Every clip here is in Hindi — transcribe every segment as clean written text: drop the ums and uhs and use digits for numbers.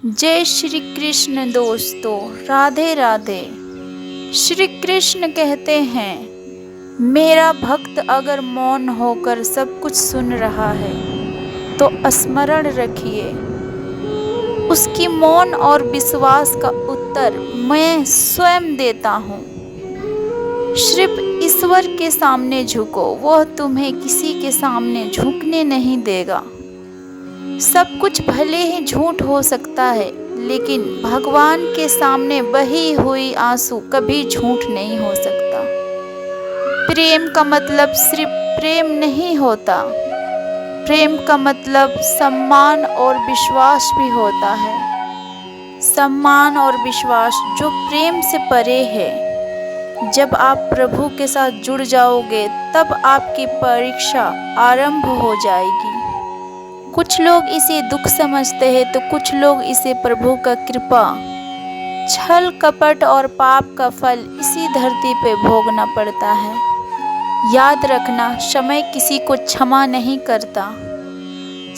जय श्री कृष्ण दोस्तों, राधे राधे। श्री कृष्ण कहते हैं, मेरा भक्त अगर मौन होकर सब कुछ सुन रहा है तो स्मरण रखिए, उसकी मौन और विश्वास का उत्तर मैं स्वयं देता हूँ। सिर्फ ईश्वर के सामने झुको, वह तुम्हें किसी के सामने झुकने नहीं देगा। सब कुछ भले ही झूठ हो सकता है, लेकिन भगवान के सामने बही हुई आंसू कभी झूठ नहीं हो सकता। प्रेम का मतलब सिर्फ प्रेम नहीं होता, प्रेम का मतलब सम्मान और विश्वास भी होता है। सम्मान और विश्वास जो प्रेम से परे है। जब आप प्रभु के साथ जुड़ जाओगे तब आपकी परीक्षा आरंभ हो जाएगी। कुछ लोग इसे दुख समझते हैं तो कुछ लोग इसे प्रभु का कृपा। छल कपट और पाप का फल इसी धरती पे भोगना पड़ता है। याद रखना, समय किसी को क्षमा नहीं करता।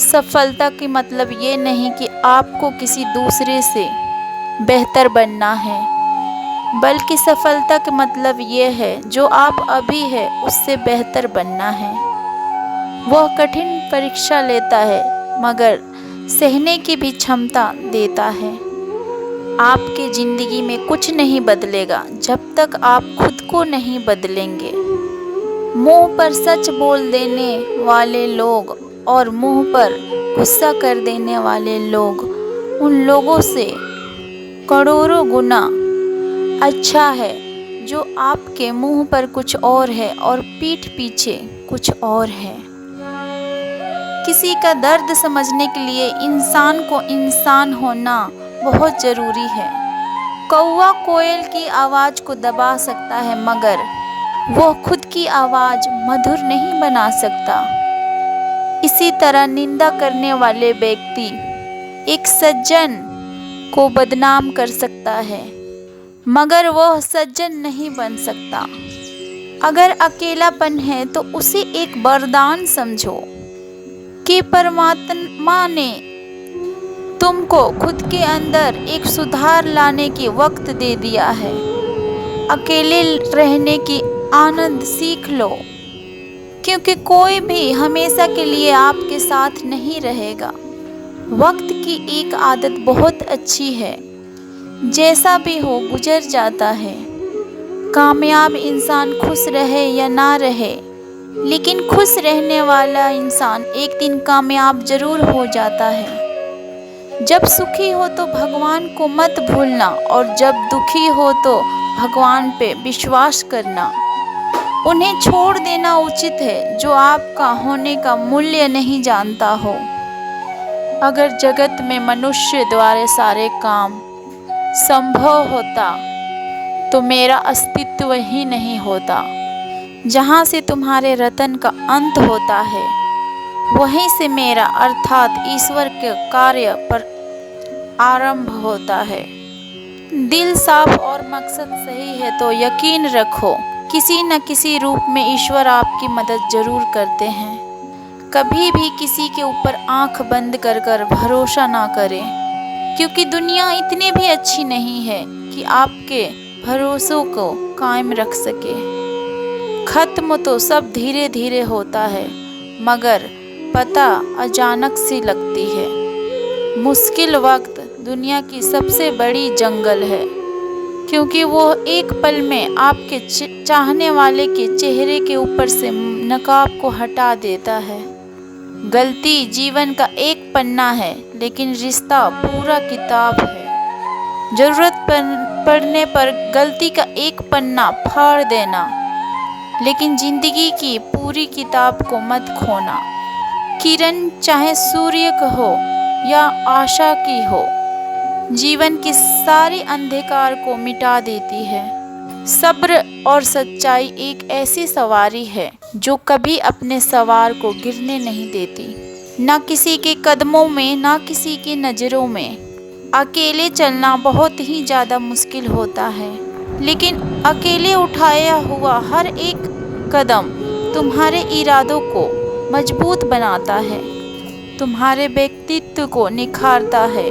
सफलता की मतलब ये नहीं कि आपको किसी दूसरे से बेहतर बनना है, बल्कि सफलता का मतलब ये है जो आप अभी है उससे बेहतर बनना है। वह कठिन परीक्षा लेता है मगर सहने की भी क्षमता देता है। आपके जिंदगी में कुछ नहीं बदलेगा जब तक आप खुद को नहीं बदलेंगे। मुंह पर सच बोल देने वाले लोग और मुंह पर गुस्सा कर देने वाले लोग उन लोगों से करोड़ों गुना अच्छा है जो आपके मुंह पर कुछ और है और पीठ पीछे कुछ और है। किसी का दर्द समझने के लिए इंसान को इंसान होना बहुत ज़रूरी है। कौवा कोयल की आवाज़ को दबा सकता है मगर वह खुद की आवाज़ मधुर नहीं बना सकता। इसी तरह निंदा करने वाले व्यक्ति एक सज्जन को बदनाम कर सकता है मगर वह सज्जन नहीं बन सकता। अगर अकेलापन है तो उसे एक वरदान समझो कि परमात्मा ने तुमको खुद के अंदर एक सुधार लाने की वक्त दे दिया है। अकेले रहने की आनंद सीख लो, क्योंकि कोई भी हमेशा के लिए आपके साथ नहीं रहेगा। वक्त की एक आदत बहुत अच्छी है, जैसा भी हो गुजर जाता है। कामयाब इंसान खुश रहे या ना रहे, लेकिन खुश रहने वाला इंसान एक दिन कामयाब जरूर हो जाता है। जब सुखी हो तो भगवान को मत भूलना और जब दुखी हो तो भगवान पे विश्वास करना। उन्हें छोड़ देना उचित है जो आपका होने का मूल्य नहीं जानता हो। अगर जगत में मनुष्य द्वारा सारे काम संभव होता तो मेरा अस्तित्व ही नहीं होता। जहाँ से तुम्हारे रतन का अंत होता है वहीं से मेरा अर्थात ईश्वर के कार्य पर आरंभ होता है। दिल साफ और मकसद सही है तो यकीन रखो किसी न किसी रूप में ईश्वर आपकी मदद जरूर करते हैं। कभी भी किसी के ऊपर आंख बंद कर कर भरोसा ना करें, क्योंकि दुनिया इतनी भी अच्छी नहीं है कि आपके भरोसों को कायम रख सके। खत्म तो सब धीरे धीरे होता है मगर पता अचानक सी लगती है। मुश्किल वक्त दुनिया की सबसे बड़ी जंगल है, क्योंकि वो एक पल में आपके चाहने वाले के चेहरे के ऊपर से नकाब को हटा देता है। गलती जीवन का एक पन्ना है, लेकिन रिश्ता पूरा किताब है। जरूरत पड़ने पर गलती का एक पन्ना फाड़ देना, लेकिन जिंदगी की पूरी किताब को मत खोना। किरण चाहे सूर्य का हो या आशा की हो, जीवन की सारी अंधकार को मिटा देती है। सब्र और सच्चाई एक ऐसी सवारी है जो कभी अपने सवार को गिरने नहीं देती, ना किसी के कदमों में ना किसी की नज़रों में। अकेले चलना बहुत ही ज़्यादा मुश्किल होता है, लेकिन अकेले उठाया हुआ हर एक कदम तुम्हारे इरादों को मजबूत बनाता है, तुम्हारे व्यक्तित्व को निखारता है।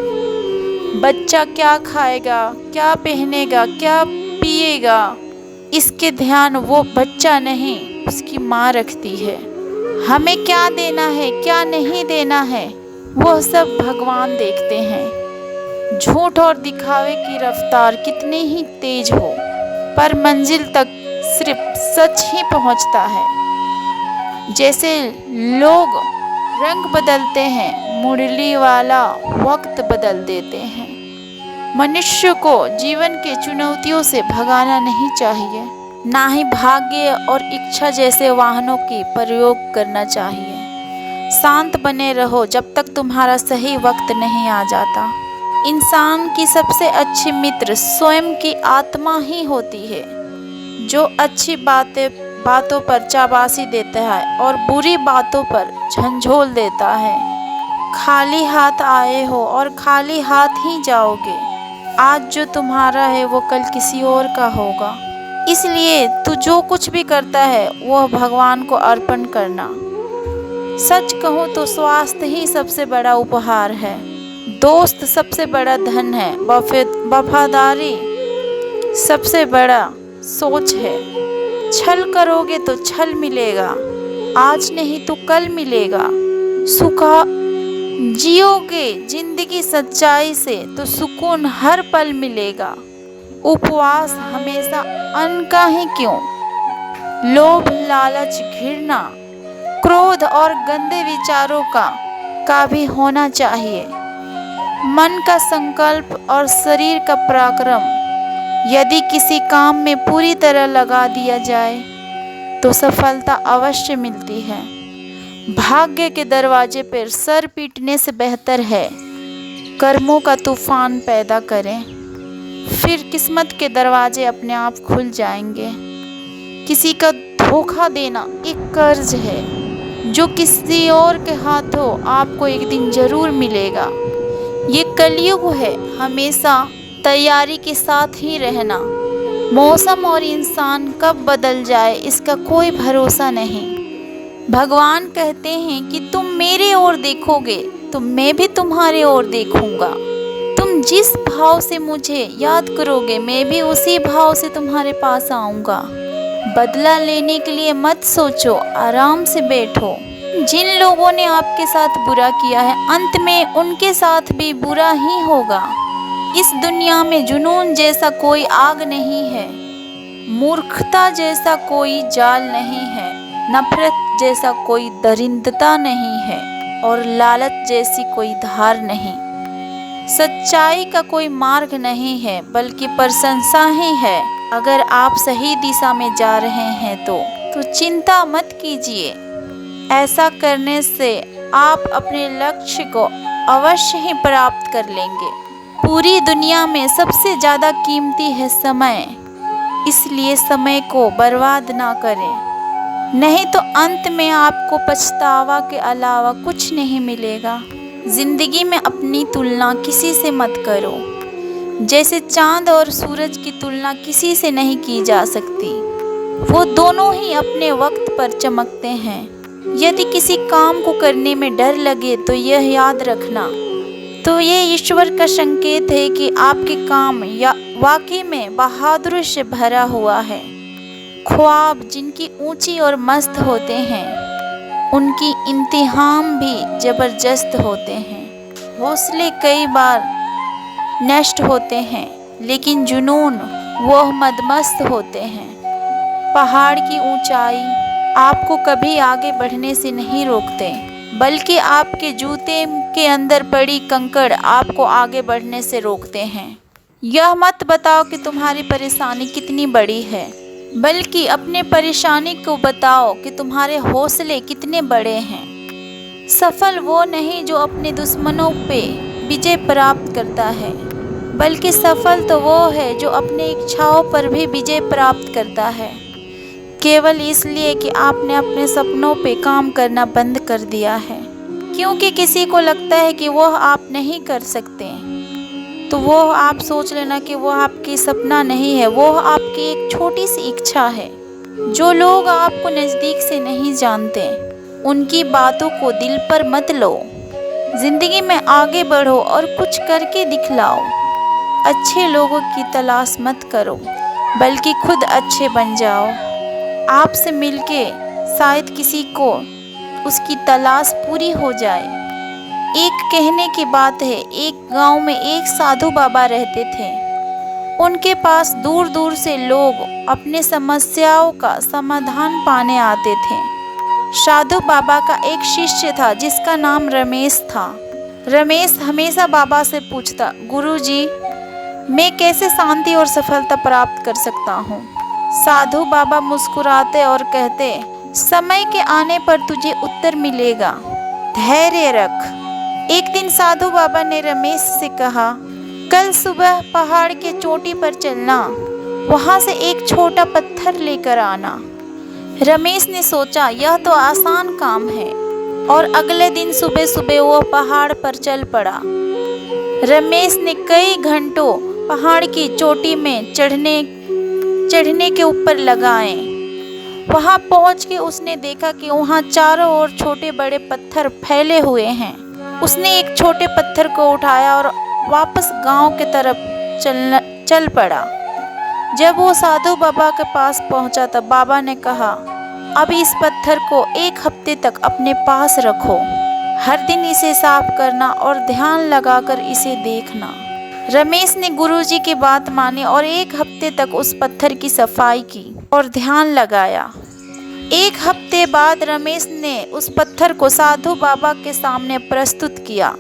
बच्चा क्या खाएगा, क्या पहनेगा, क्या पिएगा, इसके ध्यान वो बच्चा नहीं उसकी माँ रखती है। हमें क्या देना है, क्या नहीं देना है, वो सब भगवान देखते हैं। झूठ और दिखावे की रफ्तार कितनी ही तेज हो, पर मंजिल तक सिर्फ सच ही पहुंचता है। जैसे लोग रंग बदलते हैं, मुरली वाला वक्त बदल देते हैं। मनुष्य को जीवन के चुनौतियों से भगाना नहीं चाहिए, ना ही भाग्य और इच्छा जैसे वाहनों की प्रयोग करना चाहिए। शांत बने रहो जब तक तुम्हारा सही वक्त नहीं आ जाता। इंसान की सबसे अच्छी मित्र स्वयं की आत्मा ही होती है, जो अच्छी बातों पर शाबाशी देता है और बुरी बातों पर झंझोल देता है। खाली हाथ आए हो और खाली हाथ ही जाओगे। आज जो तुम्हारा है वो कल किसी और का होगा। इसलिए तू जो कुछ भी करता है वह भगवान को अर्पण करना। सच कहूँ तो स्वास्थ्य ही सबसे बड़ा उपहार है, दोस्त सबसे बड़ा धन है, वफादारी सबसे बड़ा सोच है। छल करोगे तो छल मिलेगा, आज नहीं तो कल मिलेगा। सुखा जियोगे जिंदगी सच्चाई से तो सुकून हर पल मिलेगा। उपवास हमेशा अन्न का ही क्यों, लोभ, लालच, घृणा, क्रोध और गंदे विचारों का भी होना चाहिए। मन का संकल्प और शरीर का पराक्रम यदि किसी काम में पूरी तरह लगा दिया जाए तो सफलता अवश्य मिलती है। भाग्य के दरवाजे पर सर पीटने से बेहतर है कर्मों का तूफान पैदा करें, फिर किस्मत के दरवाजे अपने आप खुल जाएंगे। किसी का धोखा देना एक कर्ज है जो किसी और के हाथों आपको एक दिन जरूर मिलेगा। ये कलयुग है, हमेशा तैयारी के साथ ही रहना। मौसम और इंसान कब बदल जाए इसका कोई भरोसा नहीं। भगवान कहते हैं कि तुम मेरे ओर देखोगे तो मैं भी तुम्हारे ओर देखूंगा। तुम जिस भाव से मुझे याद करोगे मैं भी उसी भाव से तुम्हारे पास आऊंगा। बदला लेने के लिए मत सोचो, आराम से बैठो। जिन लोगों ने आपके साथ बुरा किया है अंत में उनके साथ भी बुरा ही होगा। इस दुनिया में जुनून जैसा कोई आग नहीं है, मूर्खता जैसा कोई जाल नहीं है, नफरत जैसा कोई दरिंदता नहीं है और लालच जैसी कोई धार नहीं। सच्चाई का कोई मार्ग नहीं है बल्कि प्रशंसा ही है। अगर आप सही दिशा में जा रहे हैं तो चिंता मत कीजिए। ऐसा करने से आप अपने लक्ष्य को अवश्य ही प्राप्त कर लेंगे। पूरी दुनिया में सबसे ज़्यादा कीमती है समय, इसलिए समय को बर्बाद ना करें, नहीं तो अंत में आपको पछतावा के अलावा कुछ नहीं मिलेगा। जिंदगी में अपनी तुलना किसी से मत करो, जैसे चांद और सूरज की तुलना किसी से नहीं की जा सकती। वो दोनों ही अपने वक्त पर चमकते हैं। यदि किसी काम को करने में डर लगे तो यह याद रखना, तो ये ईश्वर का संकेत है कि आपके काम या वाकई में बहादुरी से भरा हुआ है। ख्वाब जिनकी ऊंची और मस्त होते हैं उनकी इंतहाम भी जबरदस्त होते हैं। हौसले कई बार नष्ट होते हैं लेकिन जुनून वह मदमस्त होते हैं। पहाड़ की ऊंचाई आपको कभी आगे बढ़ने से नहीं रोकते, बल्कि आपके जूते के अंदर पड़ी कंकड़ आपको आगे बढ़ने से रोकते हैं। यह मत बताओ कि तुम्हारी परेशानी कितनी बड़ी है, बल्कि अपने परेशानी को बताओ कि तुम्हारे हौसले कितने बड़े हैं। सफल वो नहीं जो अपने दुश्मनों पे विजय प्राप्त करता है, बल्कि सफल तो वो है जो अपने इच्छाओं पर भी विजय प्राप्त करता है, केवल इसलिए कि आपने अपने सपनों पे काम करना बंद कर दिया है। क्योंकि किसी को लगता है कि वह आप नहीं कर सकते, तो वो आप सोच लेना कि वो आपकी सपना नहीं है, वो आपकी एक छोटी सी इच्छा है। जो लोग आपको नज़दीक से नहीं जानते उनकी बातों को दिल पर मत लो। जिंदगी में आगे बढ़ो और कुछ करके दिखलाओ। अच्छे लोगों की तलाश मत करो, बल्कि खुद अच्छे बन जाओ। आपसे मिलके शायद किसी को उसकी तलाश पूरी हो जाए। एक कहने की बात है, एक गांव में एक साधु बाबा रहते थे। उनके पास दूर दूर से लोग अपने समस्याओं का समाधान पाने आते थे। साधु बाबा का एक शिष्य था जिसका नाम रमेश था। रमेश हमेशा बाबा से पूछता, गुरुजी, मैं कैसे शांति और सफलता प्राप्त कर सकता हूँ? साधु बाबा मुस्कुराते और कहते, समय के आने पर तुझे उत्तर मिलेगा, धैर्य रख। एक दिन साधु बाबा ने रमेश से कहा, कल सुबह पहाड़ के चोटी पर चलना, वहां से एक छोटा पत्थर लेकर आना। रमेश ने सोचा, यह तो आसान काम है, और अगले दिन सुबह सुबह वो पहाड़ पर चल पड़ा। रमेश ने कई घंटों पहाड़ की चोटी में चढ़ने के ऊपर लगाए। वहां पहुंच के उसने देखा कि वहां चारों ओर छोटे बड़े पत्थर फैले हुए हैं। उसने एक छोटे पत्थर को उठाया और वापस गांव की तरफ चल पड़ा। जब वो साधु बाबा के पास पहुंचा तब बाबा ने कहा, अब इस पत्थर को 1 हफ्ते तक अपने पास रखो। हर दिन इसे साफ करना और ध्यान लगाकर इसे देखना। रमेश ने गुरुजी की बात मानी और 1 हफ्ते तक उस पत्थर की सफाई की और ध्यान लगाया। 1 हफ्ते बाद रमेश ने उस पत्थर को साधु बाबा के सामने प्रस्तुत किया।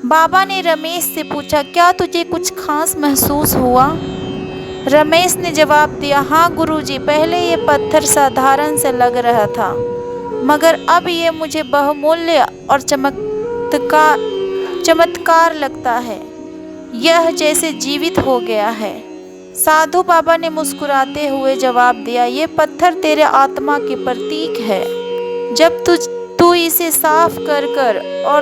बाबा ने रमेश से पूछा, क्या तुझे कुछ खास महसूस हुआ? रमेश ने जवाब दिया, हाँ गुरुजी, पहले ये पत्थर साधारण से लग रहा था, मगर अब ये मुझे बहुमूल्य और चमत्कार लगता है। यह जैसे जीवित हो गया है। साधु बाबा ने मुस्कुराते हुए जवाब दिया, ये पत्थर तेरे आत्मा के प्रतीक है। जब तू इसे साफ कर और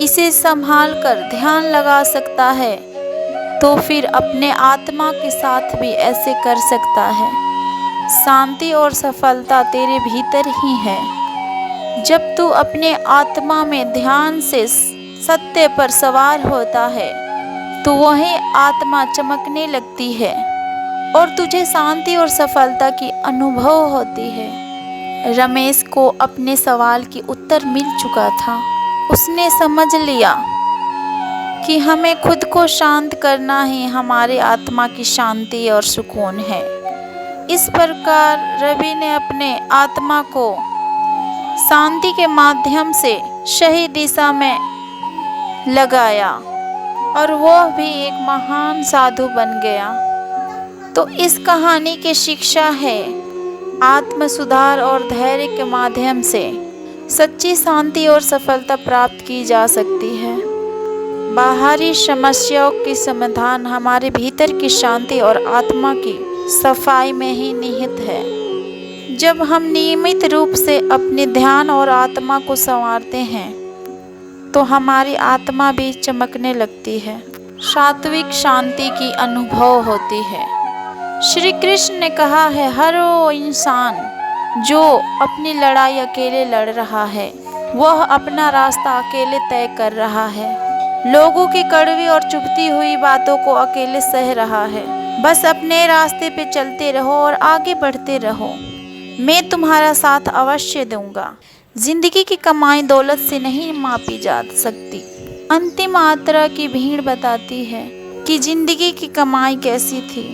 इसे संभाल कर ध्यान लगा सकता है, तो फिर अपने आत्मा के साथ भी ऐसे कर सकता है। शांति और सफलता तेरे भीतर ही है। जब तू अपने आत्मा में ध्यान से सत्य पर सवार होता है, तो वही आत्मा चमकने लगती है और तुझे शांति और सफलता की अनुभव होती है। रमेश को अपने सवाल की उत्तर मिल चुका था। उसने समझ लिया कि हमें खुद को शांत करना ही हमारी आत्मा की शांति और सुकून है। इस प्रकार रवि ने अपने आत्मा को शांति के माध्यम से सही दिशा में लगाया और वह भी एक महान साधु बन गया। तो इस कहानी की शिक्षा है, आत्म सुधार और धैर्य के माध्यम से सच्ची शांति और सफलता प्राप्त की जा सकती है। बाहरी समस्याओं की समाधान हमारे भीतर की शांति और आत्मा की सफाई में ही निहित है। जब हम नियमित रूप से अपने ध्यान और आत्मा को संवारते हैं, तो हमारी आत्मा भी चमकने लगती है, सात्विक शांति की अनुभव होती है। श्री कृष्ण ने कहा है, हर वो इंसान जो अपनी लड़ाई अकेले लड़ रहा है, वह अपना रास्ता अकेले तय कर रहा है। लोगों की कड़वी और चुभती हुई बातों को अकेले सह रहा है। बस अपने रास्ते पे चलते रहो और आगे बढ़ते रहो। मैं तुम्हारा साथ अवश्य दूंगा। जिंदगी की कमाई दौलत से नहीं मापी जा सकती। अंतिम यात्रा की भीड़ बताती है कि जिंदगी की कमाई कैसी थी।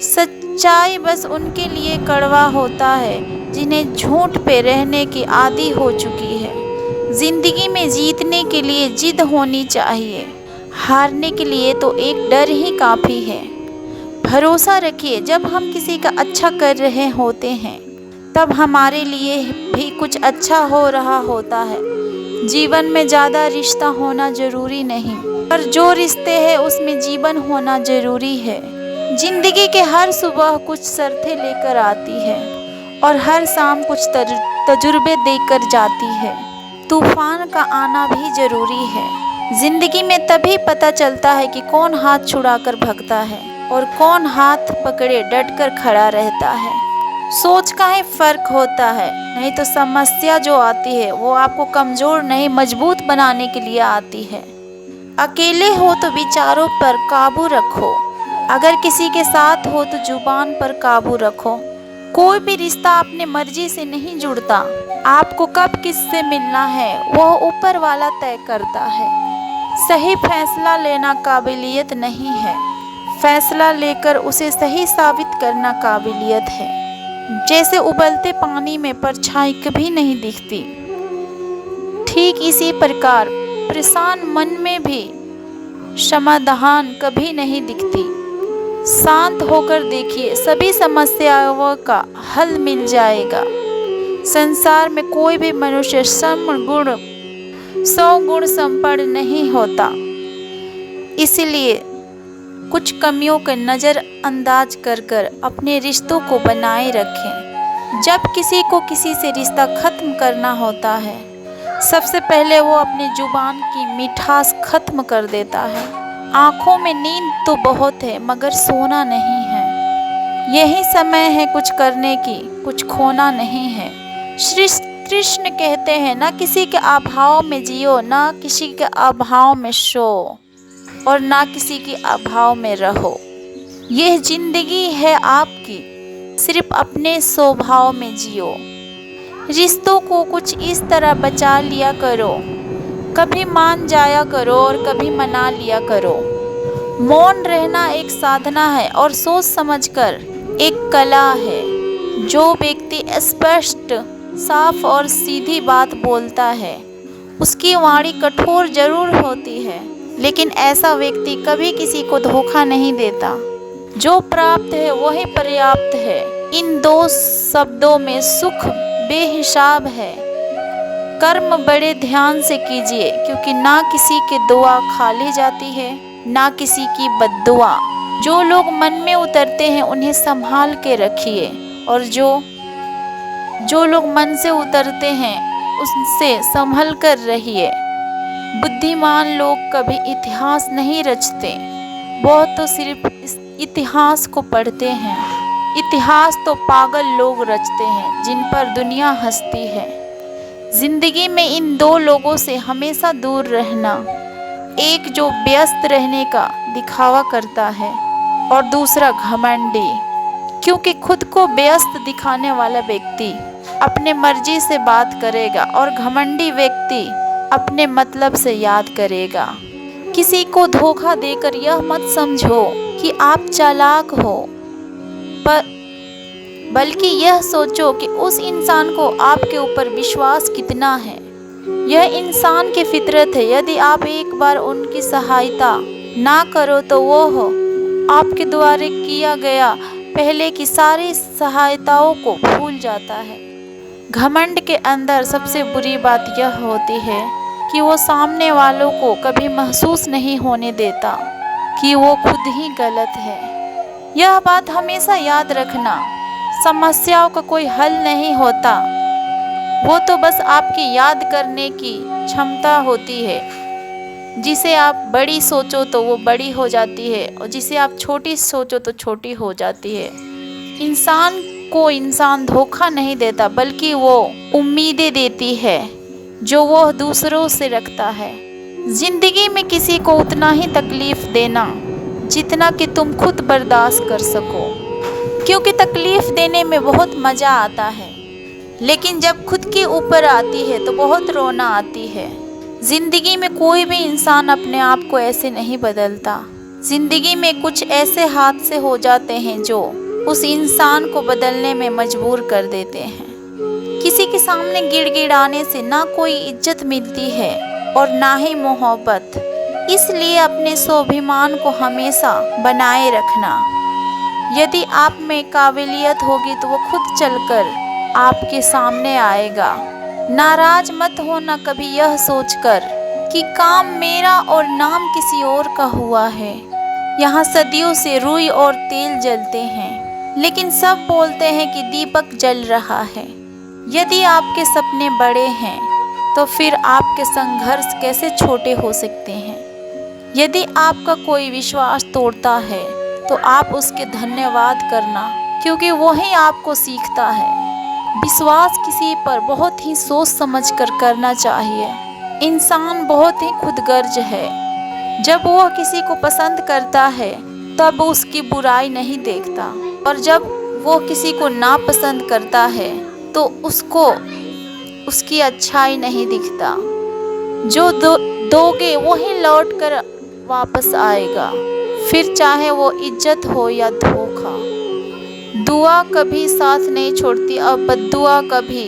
सच्चाई बस उनके लिए कड़वा होता है जिन्हें झूठ पे रहने की आदी हो चुकी है। जिंदगी में जीतने के लिए जिद होनी चाहिए, हारने के लिए तो एक डर ही काफ़ी है। भरोसा रखिए, जब हम किसी का अच्छा कर रहे होते हैं, तब हमारे लिए भी कुछ अच्छा हो रहा होता है। जीवन में ज़्यादा रिश्ता होना ज़रूरी नहीं, पर जो रिश्ते हैं उसमें जीवन होना ज़रूरी है। जिंदगी के हर सुबह कुछ शर्तें लेकर आती है और हर शाम कुछ तजुर्बे देकर जाती है। तूफान का आना भी ज़रूरी है। जिंदगी में तभी पता चलता है कि कौन हाथ छुड़ाकर भगता है और कौन हाथ पकड़े डटकर खड़ा रहता है। सोच का ही फर्क होता है, नहीं तो समस्या जो आती है वो आपको कमजोर नहीं मजबूत बनाने के लिए आती है। अकेले हो तो विचारों पर काबू रखो, अगर किसी के साथ हो तो जुबान पर काबू रखो। कोई भी रिश्ता अपने मर्जी से नहीं जुड़ता, आपको कब किससे मिलना है वह ऊपर वाला तय करता है। सही फैसला लेना काबिलियत नहीं है, फैसला लेकर उसे सही साबित करना काबिलियत है। जैसे उबलते पानी में परछाई कभी नहीं दिखती, ठीक इसी प्रकार परेशान मन में भी समाधान कभी नहीं दिखती। शांत होकर देखिए, सभी समस्याओं का हल मिल जाएगा। संसार में कोई भी मनुष्य 100 गुण संपन्न नहीं होता, इसलिए कुछ कमियों को नज़रअंदाज कर अपने रिश्तों को बनाए रखें। जब किसी को किसी से रिश्ता ख़त्म करना होता है, सबसे पहले वो अपनी जुबान की मिठास ख़त्म कर देता है। आँखों में नींद तो बहुत है मगर सोना नहीं है। यही समय है कुछ करने की, कुछ खोना नहीं है। श्री कृष्ण कहते हैं, ना किसी के अभाव में जियो, ना किसी के अभाव में सो, और ना किसी के अभाव में रहो। यह जिंदगी है आपकी, सिर्फ अपने स्वभाव में जियो। रिश्तों को कुछ इस तरह बचा लिया करो, कभी मान जाया करो और कभी मना लिया करो। मौन रहना एक साधना है और सोच समझकर एक कला है। जो व्यक्ति स्पष्ट, साफ और सीधी बात बोलता है, उसकी वाणी कठोर जरूर होती है, लेकिन ऐसा व्यक्ति कभी किसी को धोखा नहीं देता। जो प्राप्त है वही पर्याप्त है। इन 2 शब्दों में सुख बेहिसाब है। कर्म बड़े ध्यान से कीजिए, क्योंकि ना किसी की दुआ खाली जाती है, ना किसी की बद्दुआ। जो लोग मन में उतरते हैं उन्हें संभाल के रखिए, और जो लोग मन से उतरते हैं उनसे संभल कर रहिए। बुद्धिमान लोग कभी इतिहास नहीं रचते, वो तो सिर्फ इस इतिहास को पढ़ते हैं। इतिहास तो पागल लोग रचते हैं जिन पर दुनिया हंसती है। जिंदगी में इन 2 लोगों से हमेशा दूर रहना, एक जो व्यस्त रहने का दिखावा करता है और दूसरा घमंडी, क्योंकि खुद को व्यस्त दिखाने वाला व्यक्ति अपने मर्जी से बात करेगा और घमंडी व्यक्ति अपने मतलब से याद करेगा। किसी को धोखा देकर यह मत समझो कि आप चालाक हो, बल्कि यह सोचो कि उस इंसान को आपके ऊपर विश्वास कितना है। यह इंसान की फितरत है। यदि आप एक बार उनकी सहायता ना करो तो वो आपके द्वारा किया गया पहले की सारी सहायताओं को भूल जाता है। घमंड के अंदर सबसे बुरी बात यह होती है कि वो सामने वालों को कभी महसूस नहीं होने देता कि वो खुद ही गलत है। यह बात हमेशा याद रखना, समस्याओं का कोई हल नहीं होता, वो तो बस आपकी याद करने की क्षमता होती है। जिसे आप बड़ी सोचो तो वो बड़ी हो जाती है, और जिसे आप छोटी सोचो तो छोटी हो जाती है। इंसान को इंसान धोखा नहीं देता, बल्कि वो उम्मीदें देती है जो वो दूसरों से रखता है। जिंदगी में किसी को उतना ही तकलीफ देना जितना कि तुम खुद बर्दाश्त कर सको, क्योंकि तकलीफ देने में बहुत मज़ा आता है, लेकिन जब खुद के ऊपर आती है तो बहुत रोना आती है। जिंदगी में कोई भी इंसान अपने आप को ऐसे नहीं बदलता। जिंदगी में कुछ ऐसे हादसे हो जाते हैं जो उस इंसान को बदलने में मजबूर कर देते हैं। किसी के सामने गिड़गिड़ाने से ना कोई इज्जत मिलती है और ना ही मोहब्बत। इसलिए अपने स्वाभिमान को हमेशा बनाए रखना। यदि आप में काबिलियत होगी तो वो खुद चलकर आपके सामने आएगा। नाराज मत होना कभी यह सोचकर कि काम मेरा और नाम किसी और का हुआ है। यहाँ सदियों से रुई और तेल जलते हैं, लेकिन सब बोलते हैं कि दीपक जल रहा है। यदि आपके सपने बड़े हैं तो फिर आपके संघर्ष कैसे छोटे हो सकते हैं। यदि आपका कोई विश्वास तोड़ता है तो आप उसके धन्यवाद करना, क्योंकि वही आपको सीखता है। विश्वास किसी पर बहुत ही सोच समझ कर करना चाहिए। इंसान बहुत ही खुदगर्ज है। जब वह किसी को पसंद करता है तब उसकी बुराई नहीं देखता, और जब वो किसी को नापसंद करता है तो उसको उसकी अच्छाई नहीं दिखता। जो दोगे वही लौट कर वापस आएगा, फिर चाहे वो इज्जत हो या धोखा। दुआ कभी साथ नहीं छोड़ती और बद्दुआ कभी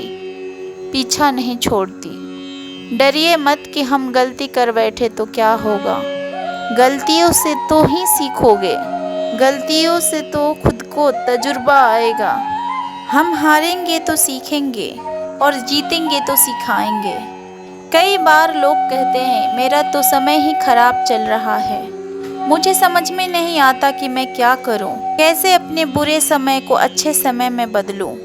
पीछा नहीं छोड़ती। डरिए मत कि हम गलती कर बैठे तो क्या होगा। गलतियों से तो ही सीखोगे, गलतियों से तो खुद को तजुर्बा आएगा। हम हारेंगे तो सीखेंगे और जीतेंगे तो सिखाएंगे। कई बार लोग कहते हैं मेरा तो समय ही खराब चल रहा है, मुझे समझ में नहीं आता कि मैं क्या करूं, कैसे अपने बुरे समय को अच्छे समय में बदलूं।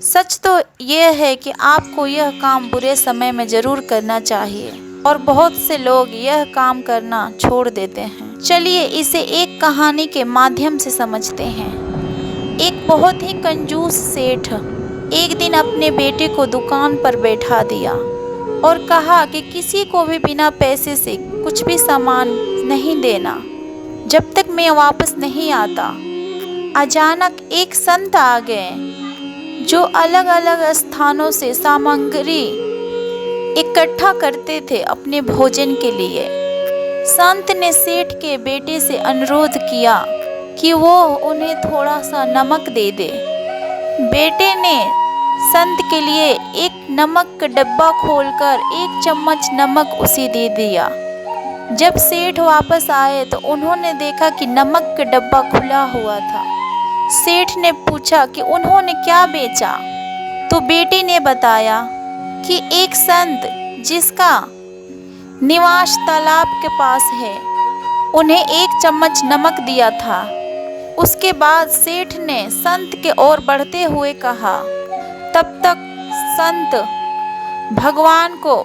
सच तो यह है कि आपको यह काम बुरे समय में ज़रूर करना चाहिए, और बहुत से लोग यह काम करना छोड़ देते हैं। चलिए इसे एक कहानी के माध्यम से समझते हैं। एक बहुत ही कंजूस सेठ एक दिन अपने बेटे को दुकान पर बैठा दिया और कहा कि किसी को भी बिना पैसे से कुछ भी सामान नहीं देना जब तक मैं वापस नहीं आता। अचानक एक संत आ गए जो अलग अलग स्थानों से सामग्री इकट्ठा करते थे अपने भोजन के लिए। संत ने सेठ के बेटे से अनुरोध किया कि वो उन्हें थोड़ा सा नमक दे दे। बेटे ने संत के लिए एक नमक का डब्बा खोलकर 1 चम्मच नमक उसे दे दिया। जब सेठ वापस आए तो उन्होंने देखा कि नमक का डब्बा खुला हुआ था। सेठ ने पूछा कि उन्होंने क्या बेचा, तो बेटे ने बताया कि एक संत जिसका निवास तालाब के पास है उन्हें 1 चम्मच नमक दिया था। उसके बाद सेठ ने संत के ओर बढ़ते हुए कहा, तब तक संत भगवान को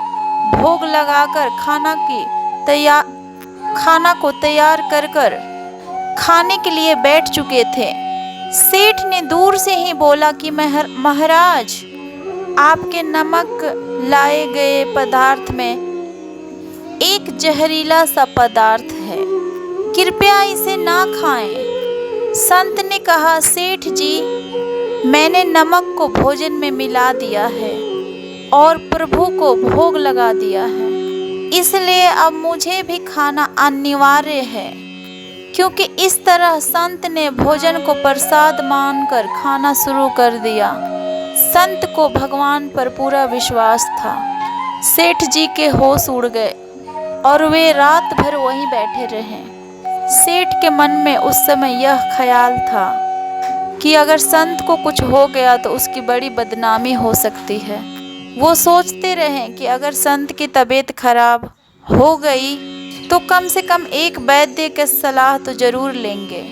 भोग लगाकर खाना को तैयार कर खाने के लिए बैठ चुके थे। सेठ ने दूर से ही बोला कि महाराज, आपके नमक लाए गए पदार्थ में एक जहरीला सा पदार्थ है, कृपया इसे ना खाएं। संत ने कहा, सेठ जी, मैंने नमक को भोजन में मिला दिया है और प्रभु को भोग लगा दिया है, इसलिए अब मुझे भी खाना अनिवार्य है। क्योंकि इस तरह संत ने भोजन को प्रसाद मानकर खाना शुरू कर दिया। संत को भगवान पर पूरा विश्वास था। सेठ जी के होश उड़ गए और वे रात भर वहीं बैठे रहे। सेठ के मन में उस समय यह ख्याल था कि अगर संत को कुछ हो गया तो उसकी बड़ी बदनामी हो सकती है। वो सोचते रहे कि अगर संत की तबीयत खराब हो गई तो कम से कम एक वैद्य की सलाह तो जरूर लेंगे।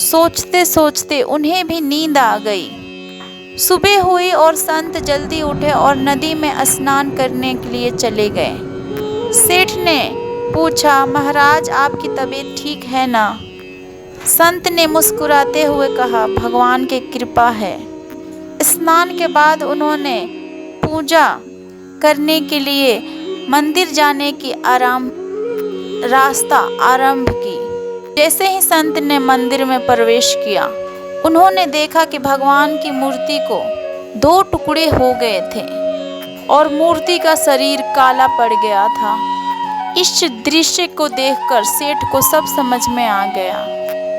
सोचते सोचते उन्हें भी नींद आ गई। सुबह हुई और संत जल्दी उठे और नदी में स्नान करने के लिए चले गए। सेठ ने पूछा, महाराज, आपकी तबीयत ठीक है ना? संत ने मुस्कुराते हुए कहा, भगवान की कृपा है। स्नान के बाद उन्होंने पूजा करने के लिए मंदिर जाने की रास्ता आरंभ की। जैसे ही संत ने मंदिर में प्रवेश किया, उन्होंने देखा कि भगवान की मूर्ति को 2 टुकड़े हो गए थे और मूर्ति का शरीर काला पड़ गया था। इस दृश्य को देखकर सेठ को सब समझ में आ गया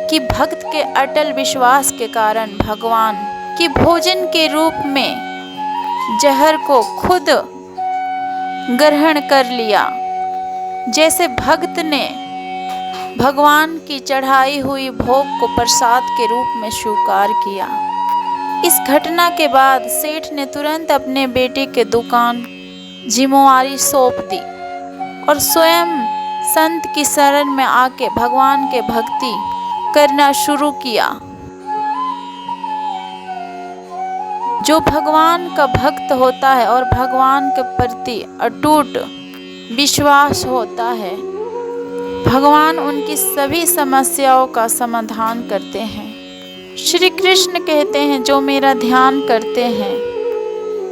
कि भक्त के अटल विश्वास के कारण भगवान की भोजन के रूप में जहर को खुद ग्रहण कर लिया। जैसे भक्त ने भगवान की चढ़ाई हुई भोग को प्रसाद के रूप में स्वीकार किया। इस घटना के बाद सेठ ने तुरंत अपने बेटे के दुकान जिम्मेवारी सौंप दी और स्वयं संत की शरण में आके भगवान के भक्ति करना शुरू किया। जो भगवान का भक्त होता है और भगवान के प्रति अटूट विश्वास होता है, भगवान उनकी सभी समस्याओं का समाधान करते हैं। श्री कृष्ण कहते हैं जो मेरा ध्यान करते हैं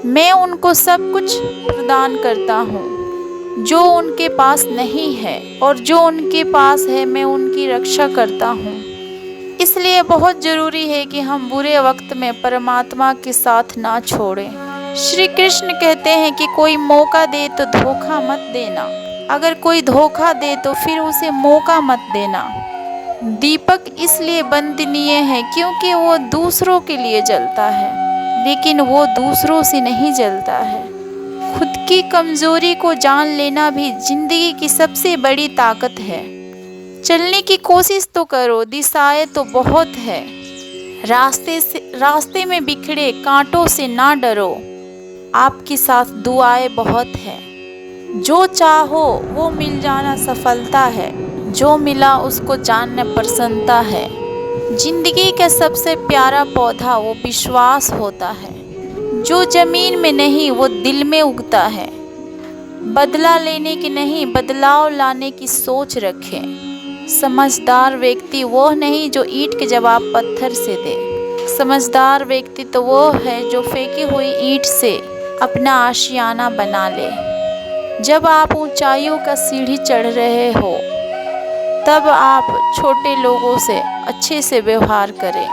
मैं उनको सब कुछ प्रदान करता हूँ जो उनके पास नहीं है, और जो उनके पास है मैं उनकी रक्षा करता हूँ। इसलिए बहुत ज़रूरी है कि हम बुरे वक्त में परमात्मा के साथ ना छोड़ें। श्री कृष्ण कहते हैं कि कोई मौका दे तो धोखा मत देना, अगर कोई धोखा दे तो फिर उसे मौका मत देना। दीपक इसलिए वंदनीय है क्योंकि वो दूसरों के लिए जलता है, लेकिन वो दूसरों से नहीं जलता है। खुद की कमज़ोरी को जान लेना भी जिंदगी की सबसे बड़ी ताकत है। चलने की कोशिश तो करो, दिशाएं तो बहुत है। रास्ते में बिखरे कांटों से ना डरो, आपके साथ दुआएं बहुत है। जो चाहो वो मिल जाना सफलता है, जो मिला उसको जानना प्रसन्नता है। जिंदगी का सबसे प्यारा पौधा वो विश्वास होता है, जो जमीन में नहीं वो दिल में उगता है। बदला लेने की नहीं बदलाव लाने की सोच रखें। समझदार व्यक्ति वो नहीं जो ईंट के जवाब पत्थर से दे। समझदार व्यक्ति तो वो है जो फेंकी हुई ईंट से अपना आशियाना बना ले। जब आप ऊंचाइयों का सीढ़ी चढ़ रहे हो तब आप छोटे लोगों से अच्छे से व्यवहार करें,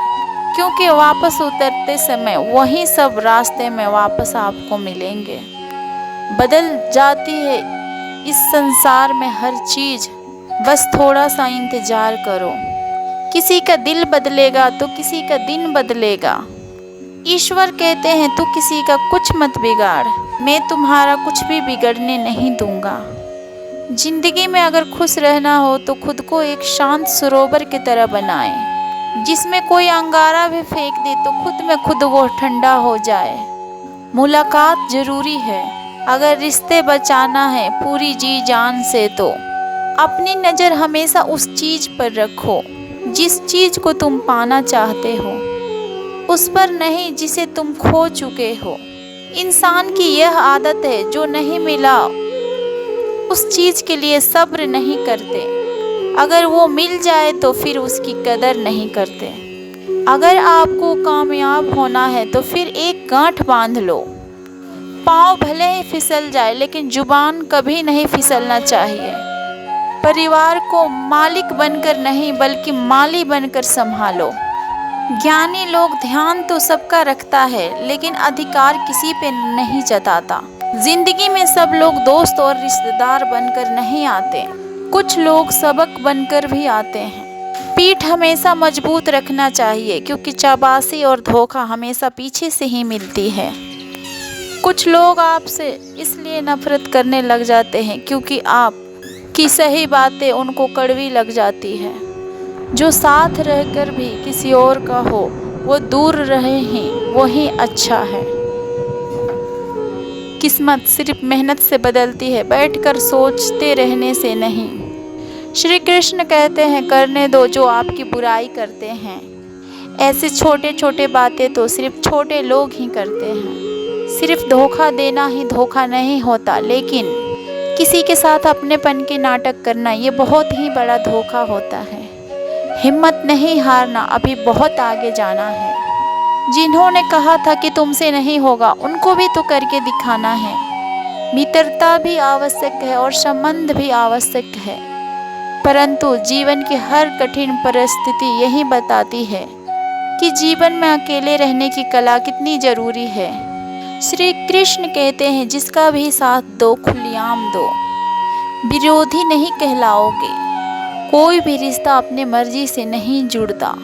क्योंकि वापस उतरते समय वही सब रास्ते में वापस आपको मिलेंगे। बदल जाती है इस संसार में हर चीज़, बस थोड़ा सा इंतज़ार करो। किसी का दिल बदलेगा तो किसी का दिन बदलेगा। ईश्वर कहते हैं तू किसी का कुछ मत बिगाड़, मैं तुम्हारा कुछ भी बिगड़ने नहीं दूंगा। जिंदगी में अगर खुश रहना हो तो खुद को एक शांत सरोवर की तरह बनाएं, जिसमें कोई अंगारा भी फेंक दे तो खुद में खुद वो ठंडा हो जाए। मुलाकात जरूरी है, अगर रिश्ते बचाना है पूरी जी जान से तो अपनी नज़र हमेशा उस चीज़ पर रखो जिस चीज़ को तुम पाना चाहते हो, उस पर नहीं जिसे तुम खो चुके हो। इंसान की यह आदत है जो नहीं मिला उस चीज़ के लिए सब्र नहीं करते, अगर वो मिल जाए तो फिर उसकी कदर नहीं करते। अगर आपको कामयाब होना है तो फिर एक गांठ बांध लो। पाँव भले ही फिसल जाए लेकिन जुबान कभी नहीं फिसलना चाहिए। परिवार को मालिक बनकर नहीं बल्कि माली बनकर संभालो। ज्ञानी लोग ध्यान तो सबका रखता है लेकिन अधिकार किसी पे नहीं जताता। जिंदगी में सब लोग दोस्त और रिश्तेदार बनकर नहीं आते, कुछ लोग सबक बनकर भी आते हैं। पीठ हमेशा मजबूत रखना चाहिए क्योंकि चाबासी और धोखा हमेशा पीछे से ही मिलती है। कुछ लोग आपसे इसलिए नफरत करने लग जाते हैं क्योंकि आप की सही बातें उनको कड़वी लग जाती है। जो साथ रहकर भी किसी और का हो वो दूर रहे ही वही अच्छा है। किस्मत सिर्फ मेहनत से बदलती है, बैठकर सोचते रहने से नहीं। श्री कृष्ण कहते हैं करने दो जो आपकी बुराई करते हैं। ऐसे छोटे छोटे बातें तो सिर्फ छोटे लोग ही करते हैं। सिर्फ धोखा देना ही धोखा नहीं होता, लेकिन किसी के साथ अपनेपन के नाटक करना ये बहुत ही बड़ा धोखा होता है। हिम्मत नहीं हारना, अभी बहुत आगे जाना है। जिन्होंने कहा था कि तुमसे नहीं होगा उनको भी तो करके दिखाना है। मित्रता भी आवश्यक है और संबंध भी आवश्यक है, परंतु जीवन की हर कठिन परिस्थिति यही बताती है कि जीवन में अकेले रहने की कला कितनी जरूरी है। श्री कृष्ण कहते हैं जिसका भी साथ दो खुलेआम दो, विरोधी नहीं कहलाओगे। कोई भी रिश्ता अपने मर्जी से नहीं जुड़ता,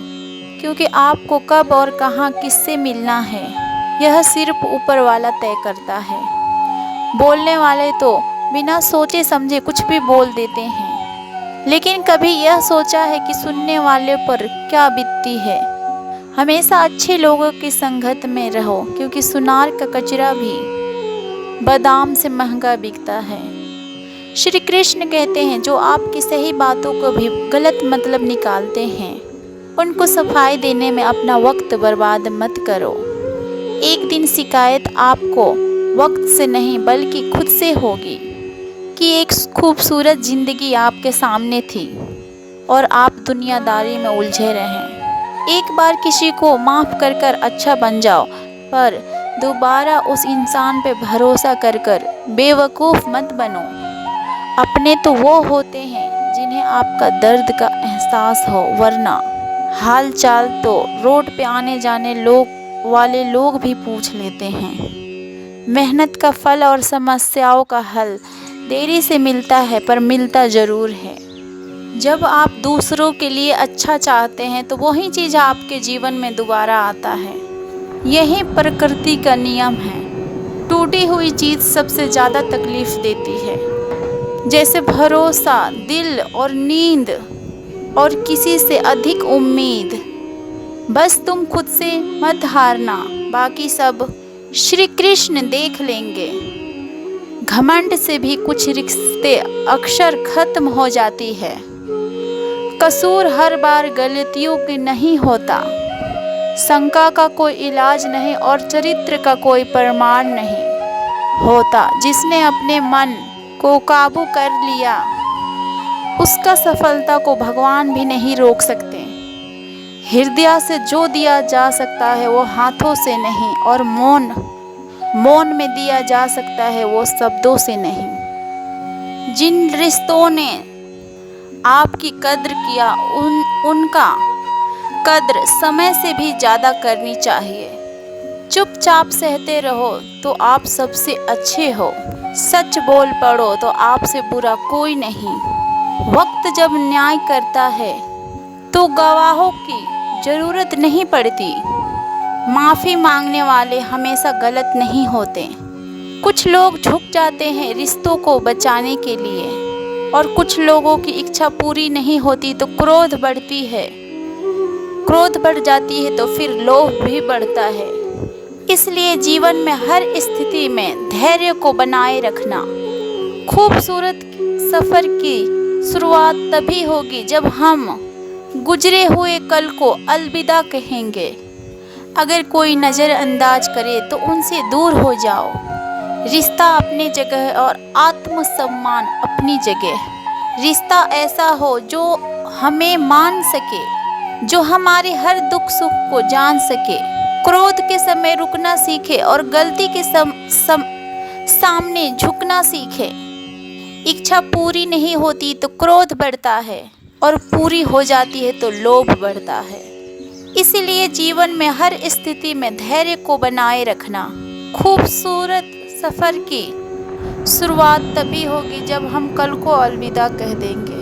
क्योंकि आपको कब और कहाँ किससे मिलना है यह सिर्फ ऊपर वाला तय करता है। बोलने वाले तो बिना सोचे समझे कुछ भी बोल देते हैं, लेकिन कभी यह सोचा है कि सुनने वाले पर क्या बीतती है। हमेशा अच्छे लोगों की संगत में रहो, क्योंकि सुनार का कचरा भी बादाम से महंगा बिकता है। श्री कृष्ण कहते हैं जो आपकी सही बातों को भी गलत मतलब निकालते हैं उनको सफाई देने में अपना वक्त बर्बाद मत करो। एक दिन शिकायत आपको वक्त से नहीं बल्कि खुद से होगी कि एक खूबसूरत ज़िंदगी आपके सामने थी और आप दुनियादारी में उलझे रहें। एक बार किसी को माफ़ कर कर अच्छा बन जाओ, पर दोबारा उस इंसान पे भरोसा कर कर बेवकूफ़ मत बनो। अपने तो वो होते हैं जिन्हें आपका दर्द का एहसास हो, वरना हाल चाल तो रोड पे आने जाने वाले लोग भी पूछ लेते हैं। मेहनत का फल और समस्याओं का हल देरी से मिलता है, पर मिलता ज़रूर है। जब आप दूसरों के लिए अच्छा चाहते हैं तो वही चीज़ आपके जीवन में दोबारा आता है। यही प्रकृति का नियम है। टूटी हुई चीज़ सबसे ज़्यादा तकलीफ़ देती है, जैसे भरोसा, दिल और नींद, और किसी से अधिक उम्मीद। बस तुम खुद से मत हारना, बाकी सब श्री कृष्ण देख लेंगे। घमंड से भी कुछ रिश्ते अक्सर खत्म हो जाती है। कसूर हर बार गलतियों की नहीं होता। शंका का कोई इलाज नहीं और चरित्र का कोई प्रमाण नहीं होता। जिसने अपने मन को काबू कर लिया, उसका सफलता को भगवान भी नहीं रोक सकते। हृदय से जो दिया जा सकता है वो हाथों से नहीं, और मौन में दिया जा सकता है वो शब्दों से नहीं। जिन रिश्तों ने आपकी कद्र किया, उनका कद्र समय से भी ज़्यादा करनी चाहिए। चुपचाप सहते रहो तो आप सबसे अच्छे हो। सच बोल पड़ो तो आपसे बुरा कोई नहीं। वक्त जब न्याय करता है तो गवाहों की ज़रूरत नहीं पड़ती। माफ़ी मांगने वाले हमेशा गलत नहीं होते। कुछ लोग झुक जाते हैं रिश्तों को बचाने के लिए, और कुछ लोगों की इच्छा पूरी नहीं होती तो क्रोध बढ़ जाती है तो फिर लोभ भी बढ़ता है। इसलिए जीवन में हर स्थिति में धैर्य को बनाए रखना। खूबसूरत सफ़र की शुरुआत तभी होगी जब हम गुजरे हुए कल को अलविदा कहेंगे। अगर कोई नज़रअंदाज करे तो उनसे दूर हो जाओ। रिश्ता अपनी जगह और आत्मसम्मान अपनी जगह। रिश्ता ऐसा हो जो हमें मान सके, जो हमारे हर दुख सुख को जान सके। क्रोध के समय रुकना सीखे और गलती के सामने झुकना सीखे। इच्छा पूरी नहीं होती तो क्रोध बढ़ता है, और पूरी हो जाती है तो लोभ बढ़ता है। इसीलिए जीवन में हर स्थिति में धैर्य को बनाए रखना। खूबसूरत सफ़र की शुरुआत तभी होगी जब हम कल को अलविदा कह देंगे।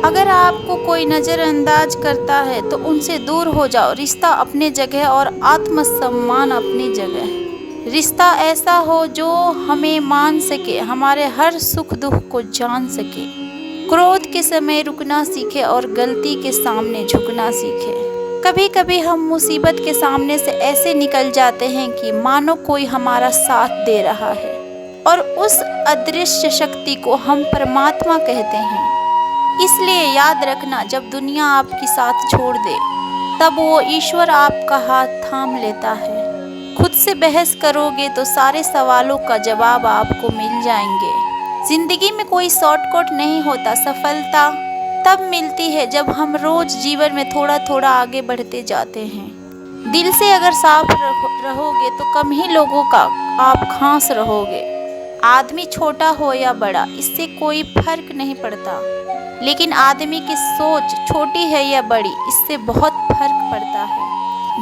अगर आपको कोई नज़रअंदाज करता है तो उनसे दूर हो जाओ। रिश्ता अपनी जगह और आत्मसम्मान अपनी जगह। रिश्ता ऐसा हो जो हमें मान सके, हमारे हर सुख दुख को जान सके। क्रोध के समय रुकना सीखे और गलती के सामने झुकना सीखे। कभी कभी हम मुसीबत के सामने से ऐसे निकल जाते हैं कि मानो कोई हमारा साथ दे रहा है, और उस अदृश्य शक्ति को हम परमात्मा कहते हैं। इसलिए याद रखना, जब दुनिया आपकी साथ छोड़ दे तब वो ईश्वर आपका हाथ थाम लेता है। खुद से बहस करोगे तो सारे सवालों का जवाब आपको मिल जाएंगे। जिंदगी में कोई शॉर्टकट नहीं होता। सफलता तब मिलती है जब हम रोज जीवन में थोड़ा थोड़ा आगे बढ़ते जाते हैं। दिल से अगर साफ रहोगे तो कम ही लोगों का आप खास रहोगे। आदमी छोटा हो या बड़ा, इससे कोई फर्क नहीं पड़ता, लेकिन आदमी की सोच छोटी है या बड़ी, इससे बहुत फर्क पड़ता है।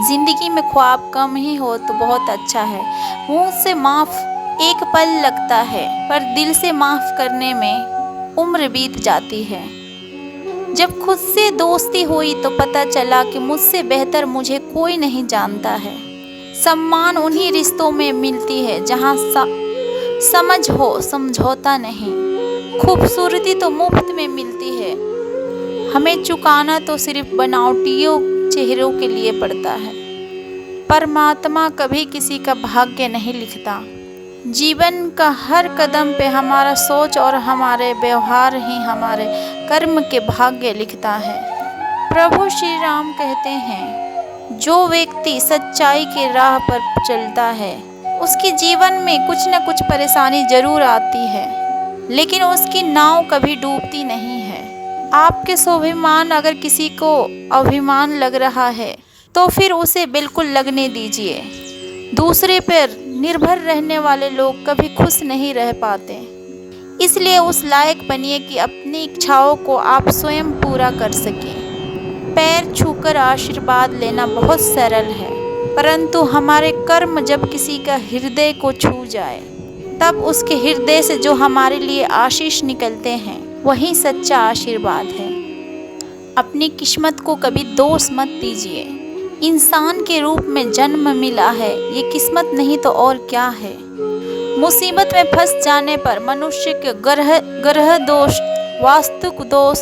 जिंदगी में ख्वाब कम ही हो तो बहुत अच्छा है। मुंह से माफ़ एक पल लगता है, पर दिल से माफ़ करने में उम्र बीत जाती है। जब खुद से दोस्ती हुई तो पता चला कि मुझसे बेहतर मुझे कोई नहीं जानता है। सम्मान उन्हीं रिश्तों में मिलती है जहाँ समझ हो, समझौता नहीं। खूबसूरती तो मुफ्त में मिलती है, हमें चुकाना तो सिर्फ बनावटियों चेहरों के लिए पड़ता है। परमात्मा कभी किसी का भाग्य नहीं लिखता। जीवन का हर कदम पे हमारा सोच और हमारे व्यवहार ही हमारे कर्म के भाग्य लिखता है। प्रभु श्री राम कहते हैं, जो व्यक्ति सच्चाई के राह पर चलता है उसके जीवन में कुछ न कुछ परेशानी जरूर आती है, लेकिन उसकी नाव कभी डूबती नहीं है। आपके स्वाभिमान अगर किसी को अभिमान लग रहा है तो फिर उसे बिल्कुल लगने दीजिए। दूसरे पर निर्भर रहने वाले लोग कभी खुश नहीं रह पाते। इसलिए उस लायक बनिए कि अपनी इच्छाओं को आप स्वयं पूरा कर सकें। पैर छूकर आशीर्वाद लेना बहुत सरल है, परंतु हमारे कर्म जब किसी का हृदय को छू जाए, तब उसके हृदय से जो हमारे लिए आशीष निकलते हैं, वही सच्चा आशीर्वाद है। अपनी किस्मत को कभी दोष मत दीजिए। इंसान के रूप में जन्म मिला है, ये किस्मत नहीं तो और क्या है। मुसीबत में फंस जाने पर मनुष्य के ग्रह दोष, वास्तुक दोष,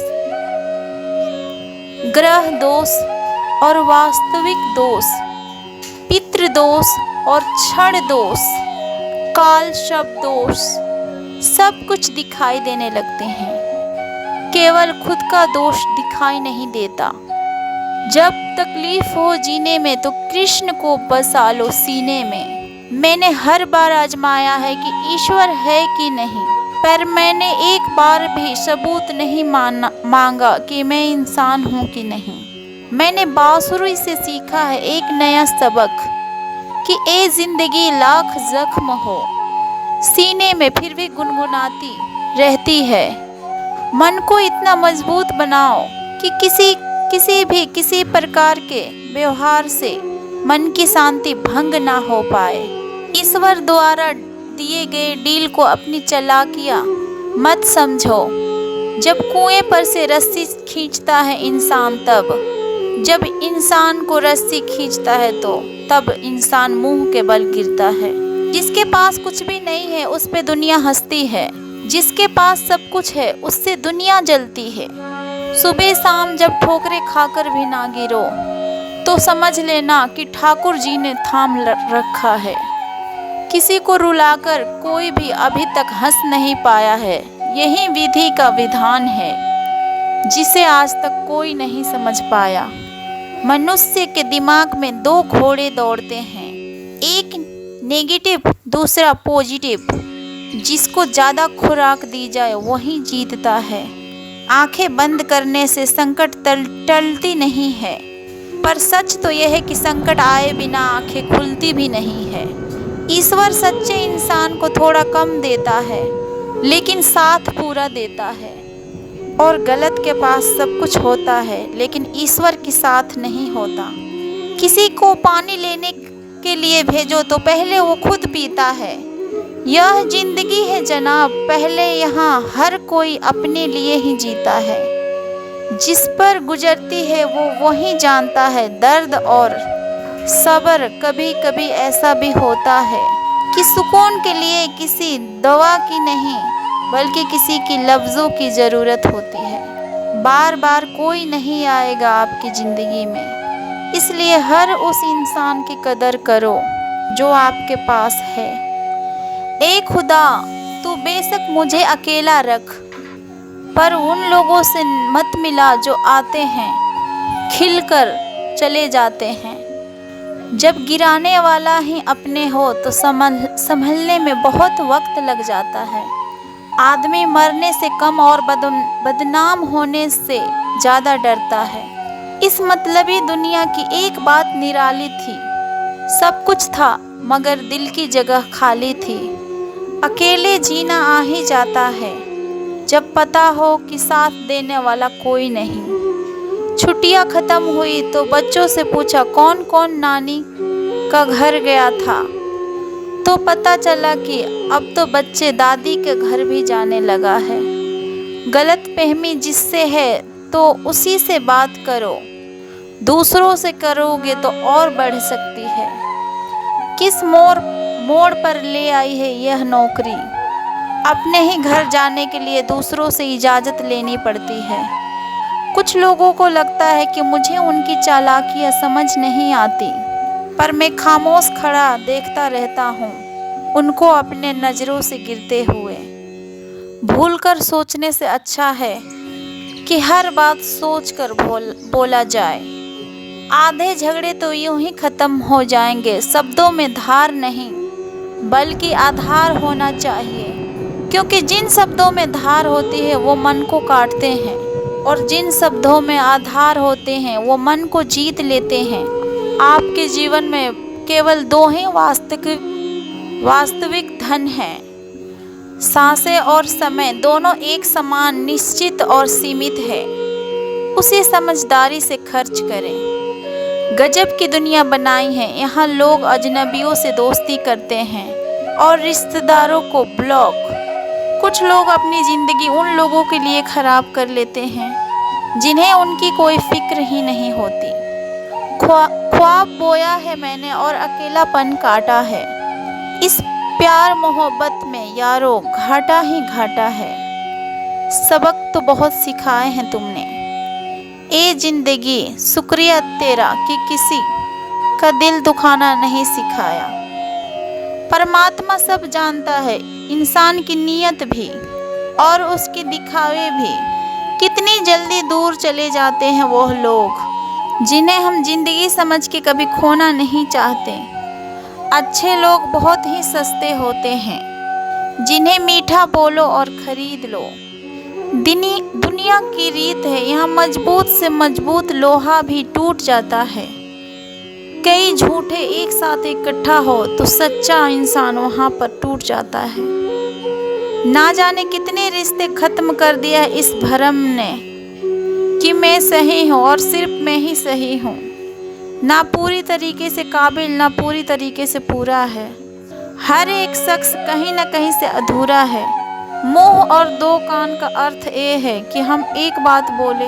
ग्रह दोष और वास्तविक दोष, पितृ दोष और क्षण दोष, काल शब्द दोष सब कुछ दिखाई देने लगते हैं। केवल खुद का दोष दिखाई नहीं देता। जब तकलीफ हो जीने में तो कृष्ण को बसा लो सीने में। मैंने हर बार आजमाया है कि ईश्वर है कि नहीं, पर मैंने एक बार भी सबूत नहीं मांगा कि मैं इंसान हूँ कि नहीं। मैंने बांसुरी से सीखा है एक नया सबक कि ए जिंदगी लाख जख्म हो, सीने में फिर भी गुनगुनाती रहती है। मन को इतना मजबूत बनाओ कि किसी प्रकार के व्यवहार से मन की शांति भंग ना हो पाए। ईश्वर द्वारा दिए गए डील को अपनी चालाकियाँ मत समझो। जब कुएं पर से रस्सी खींचता है इंसान, जब इंसान को रस्सी खींचता है तो तब इंसान मुंह के बल गिरता है। जिसके पास कुछ भी नहीं है उस पे दुनिया हंसती है, जिसके पास सब कुछ है उससे दुनिया जलती है। सुबह शाम जब ठोकरें खाकर भी ना गिरो तो समझ लेना कि ठाकुर जी ने थाम रखा है। किसी को रुलाकर कोई भी अभी तक हंस नहीं पाया है। यही विधि का विधान है जिसे आज तक कोई नहीं समझ पाया। मनुष्य के दिमाग में दो घोड़े दौड़ते हैं, एक नेगेटिव, दूसरा पॉजिटिव। जिसको ज़्यादा खुराक दी जाए वही जीतता है। आंखें बंद करने से संकट टलती नहीं है, पर सच तो यह है कि संकट आए बिना आंखें खुलती भी नहीं है। ईश्वर सच्चे इंसान को थोड़ा कम देता है, लेकिन साथ पूरा देता है। और गलत के पास सब कुछ होता है, लेकिन ईश्वर के साथ नहीं होता। किसी को पानी लेने के लिए भेजो तो पहले वो खुद पीता है। यह जिंदगी है जनाब, पहले यहाँ हर कोई अपने लिए ही जीता है। जिस पर गुजरती है वो वही जानता है दर्द और सब्र। कभी कभी ऐसा भी होता है कि सुकून के लिए किसी दवा की नहीं बल्कि किसी की लफ्ज़ों की ज़रूरत होती है। बार बार कोई नहीं आएगा आपकी ज़िंदगी में, इसलिए हर उस इंसान की कदर करो जो आपके पास है। ए खुदा, तू बेशक मुझे अकेला रख, पर उन लोगों से मत मिला जो आते हैं खिलकर चले जाते हैं। जब गिराने वाला ही अपने हो तो संभलने में बहुत वक्त लग जाता है। आदमी मरने से कम और बदनाम होने से ज़्यादा डरता है। इस मतलबी दुनिया की एक बात निराली थी, सब कुछ था मगर दिल की जगह खाली थी। अकेले जीना आ ही जाता है जब पता हो कि साथ देने वाला कोई नहीं। छुट्टियां खत्म हुई तो बच्चों से पूछा कौन कौन नानी का घर गया था, तो पता चला कि अब तो बच्चे दादी के घर भी जाने लगा है। गलतफहमी जिससे है तो उसी से बात करो, दूसरों से करोगे तो और बढ़ सकती है। किस मोड़ पर ले आई है यह नौकरी। अपने ही घर जाने के लिए दूसरों से इजाज़त लेनी पड़ती है। कुछ लोगों को लगता है कि मुझे उनकी चालाकियाँ समझ नहीं आती, पर मैं खामोश खड़ा देखता रहता हूँ उनको अपने नज़रों से गिरते हुए। भूलकर सोचने से अच्छा है कि हर बात सोचकर बोला जाए। आधे झगड़े तो यूं ही ख़त्म हो जाएंगे। शब्दों में धार नहीं बल्कि आधार होना चाहिए, क्योंकि जिन शब्दों में धार होती है वो मन को काटते हैं और जिन शब्दों में आधार होते हैं वो मन को जीत लेते हैं। आपके जीवन में केवल दो ही वास्तविक धन हैं, सांसें और समय। दोनों एक समान, निश्चित और सीमित है। उसे समझदारी से खर्च करें। गजब की दुनिया बनाई है। यहाँ लोग अजनबियों से दोस्ती करते हैं और रिश्तेदारों को ब्लॉक। कुछ लोग अपनी ज़िंदगी उन लोगों के लिए ख़राब कर लेते हैं जिन्हें उनकी कोई फिक्र ही नहीं होती। ख्वाब बोया है मैंने और अकेलापन काटा है। इस प्यार मोहब्बत में यारो घाटा ही घाटा है। सबक तो बहुत सिखाए हैं तुमने। ए जिंदगी शुक्रिया तेरा कि किसी का दिल दुखाना नहीं सिखाया। परमात्मा सब जानता है, इंसान की नीयत भी और उसके दिखावे भी। कितनी जल्दी दूर चले जाते हैं वो लोग जिन्हें हम जिंदगी समझ के कभी खोना नहीं चाहते। अच्छे लोग बहुत ही सस्ते होते हैं, जिन्हें मीठा बोलो और खरीद लो। दुनिया की रीत है, यहाँ मजबूत से मजबूत लोहा भी टूट जाता है। कई झूठे एक साथ इकट्ठा हो तो सच्चा इंसान वहाँ पर टूट जाता है। ना जाने कितने रिश्ते खत्म कर दिया इस भरम ने कि मैं सही हूँ और सिर्फ मैं ही सही हूँ। ना पूरी तरीके से काबिल, ना पूरी तरीके से पूरा है। हर एक शख्स कहीं ना कहीं से अधूरा है। मुंह और दो कान का अर्थ ये है कि हम एक बात बोले